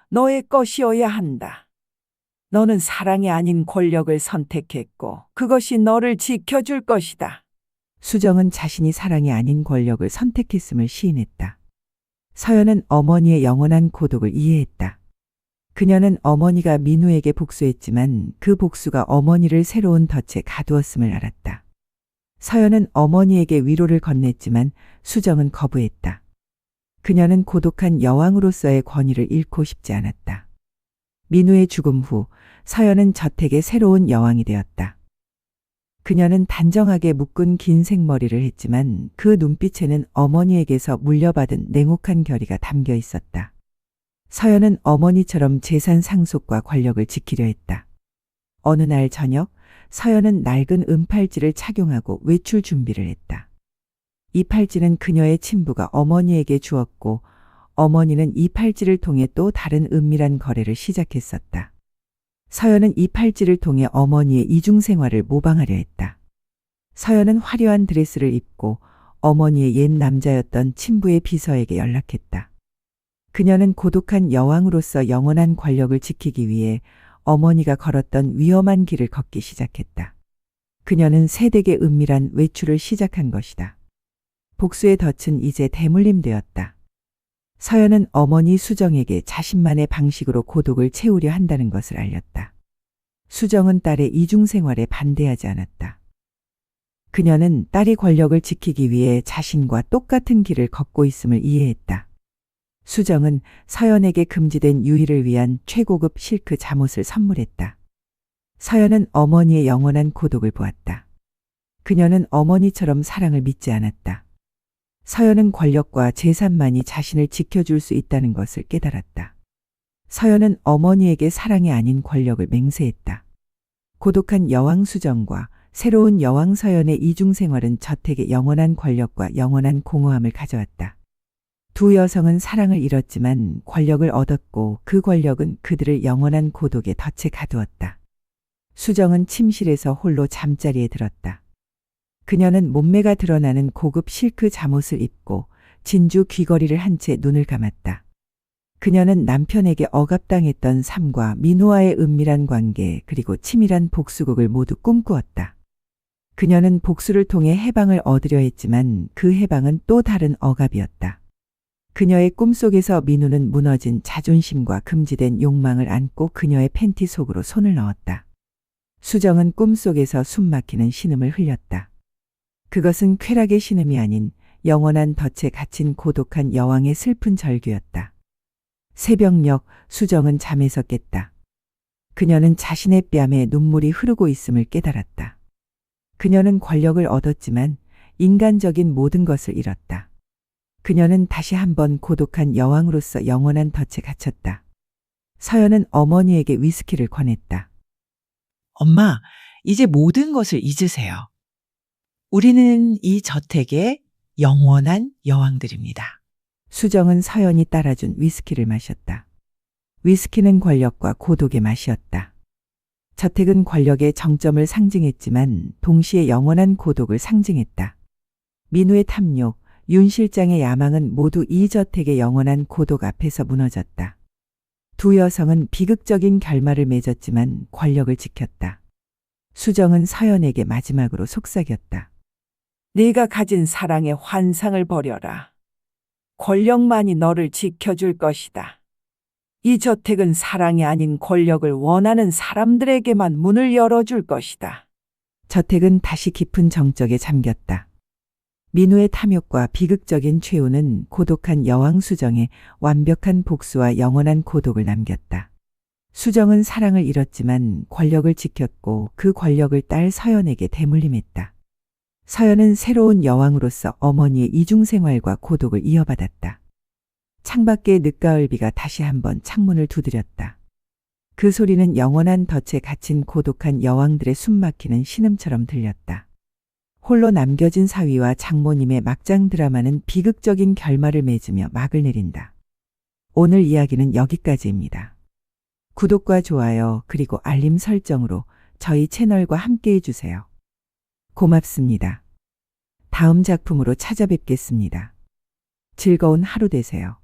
너의 것이어야 한다. 너는 사랑이 아닌 권력을 선택했고 그것이 너를 지켜줄 것이다. 수정은 자신이 사랑이 아닌 권력을 선택했음을 시인했다. 서연은 어머니의 영원한 고독을 이해했다. 그녀는 어머니가 민우에게 복수했지만 그 복수가 어머니를 새로운 덫에 가두었음을 알았다. 서연은 어머니에게 위로를 건넸지만 수정은 거부했다. 그녀는 고독한 여왕으로서의 권위를 잃고 싶지 않았다. 민우의 죽음 후 서연은 저택의 새로운 여왕이 되었다. 그녀는 단정하게 묶은 긴 생머리를 했지만 그 눈빛에는 어머니에게서 물려받은 냉혹한 결의가 담겨 있었다. 서연은 어머니처럼 재산 상속과 권력을 지키려 했다. 어느 날 저녁, 서연은 낡은 은팔찌를 착용하고 외출 준비를 했다. 이 팔찌는 그녀의 친부가 어머니에게 주었고 어머니는 이 팔찌를 통해 또 다른 은밀한 거래를 시작했었다. 서연은 이 팔찌를 통해 어머니의 이중 생활을 모방하려 했다. 서연은 화려한 드레스를 입고 어머니의 옛 남자였던 친부의 비서에게 연락했다. 그녀는 고독한 여왕으로서 영원한 권력을 지키기 위해 어머니가 걸었던 위험한 길을 걷기 시작했다. 그녀는 새댁의 은밀한 외출을 시작한 것이다. 복수의 덫은 이제 대물림되었다. 서연은 어머니 수정에게 자신만의 방식으로 고독을 채우려 한다는 것을 알렸다. 수정은 딸의 이중 생활에 반대하지 않았다. 그녀는 딸이 권력을 지키기 위해 자신과 똑같은 길을 걷고 있음을 이해했다. 수정은 서연에게 금지된 유희를 위한 최고급 실크 잠옷을 선물했다. 서연은 어머니의 영원한 고독을 보았다. 그녀는 어머니처럼 사랑을 믿지 않았다. 서연은 권력과 재산만이 자신을 지켜줄 수 있다는 것을 깨달았다. 서연은 어머니에게 사랑이 아닌 권력을 맹세했다. 고독한 여왕 수정과 새로운 여왕 서연의 이중 생활은 저택에 영원한 권력과 영원한 공허함을 가져왔다. 두 여성은 사랑을 잃었지만 권력을 얻었고 그 권력은 그들을 영원한 고독의 덫에 가두었다. 수정은 침실에서 홀로 잠자리에 들었다. 그녀는 몸매가 드러나는 고급 실크 잠옷을 입고 진주 귀걸이를 한 채 눈을 감았다. 그녀는 남편에게 억압당했던 삶과 민호와의 은밀한 관계 그리고 치밀한 복수극을 모두 꿈꾸었다. 그녀는 복수를 통해 해방을 얻으려 했지만 그 해방은 또 다른 억압이었다. 그녀의 꿈속에서 민우는 무너진 자존심과 금지된 욕망을 안고 그녀의 팬티 속으로 손을 넣었다. 수정은 꿈속에서 숨막히는 신음을 흘렸다. 그것은 쾌락의 신음이 아닌 영원한 덫에 갇힌 고독한 여왕의 슬픈 절규였다. 새벽녘 수정은 잠에서 깼다. 그녀는 자신의 뺨에 눈물이 흐르고 있음을 깨달았다. 그녀는 권력을 얻었지만 인간적인 모든 것을 잃었다. 그녀는 다시 한번 고독한 여왕으로서 영원한 덫에 갇혔다. 서연은 어머니에게 위스키를 권했다. 엄마, 이제 모든 것을 잊으세요. 우리는 이 저택의 영원한 여왕들입니다. 수정은 서연이 따라준 위스키를 마셨다. 위스키는 권력과 고독의 맛이었다. 저택은 권력의 정점을 상징했지만 동시에 영원한 고독을 상징했다. 민우의 탐욕, 윤 실장의 야망은 모두 이 저택의 영원한 고독 앞에서 무너졌다. 두 여성은 비극적인 결말을 맺었지만 권력을 지켰다. 수정은 서연에게 마지막으로 속삭였다. 네가 가진 사랑의 환상을 버려라. 권력만이 너를 지켜줄 것이다. 이 저택은 사랑이 아닌 권력을 원하는 사람들에게만 문을 열어줄 것이다. 저택은 다시 깊은 정적에 잠겼다. 민우의 탐욕과 비극적인 최후는 고독한 여왕 수정의 완벽한 복수와 영원한 고독을 남겼다. 수정은 사랑을 잃었지만 권력을 지켰고 그 권력을 딸 서연에게 대물림했다. 서연은 새로운 여왕으로서 어머니의 이중생활과 고독을 이어받았다. 창밖의 늦가을비가 다시 한번 창문을 두드렸다. 그 소리는 영원한 덫에 갇힌 고독한 여왕들의 숨막히는 신음처럼 들렸다. 홀로 남겨진 사위와 장모님의 막장 드라마는 비극적인 결말을 맺으며 막을 내린다. 오늘 이야기는 여기까지입니다. 구독과 좋아요 그리고 알림 설정으로 저희 채널과 함께 해주세요. 고맙습니다. 다음 작품으로 찾아뵙겠습니다. 즐거운 하루 되세요.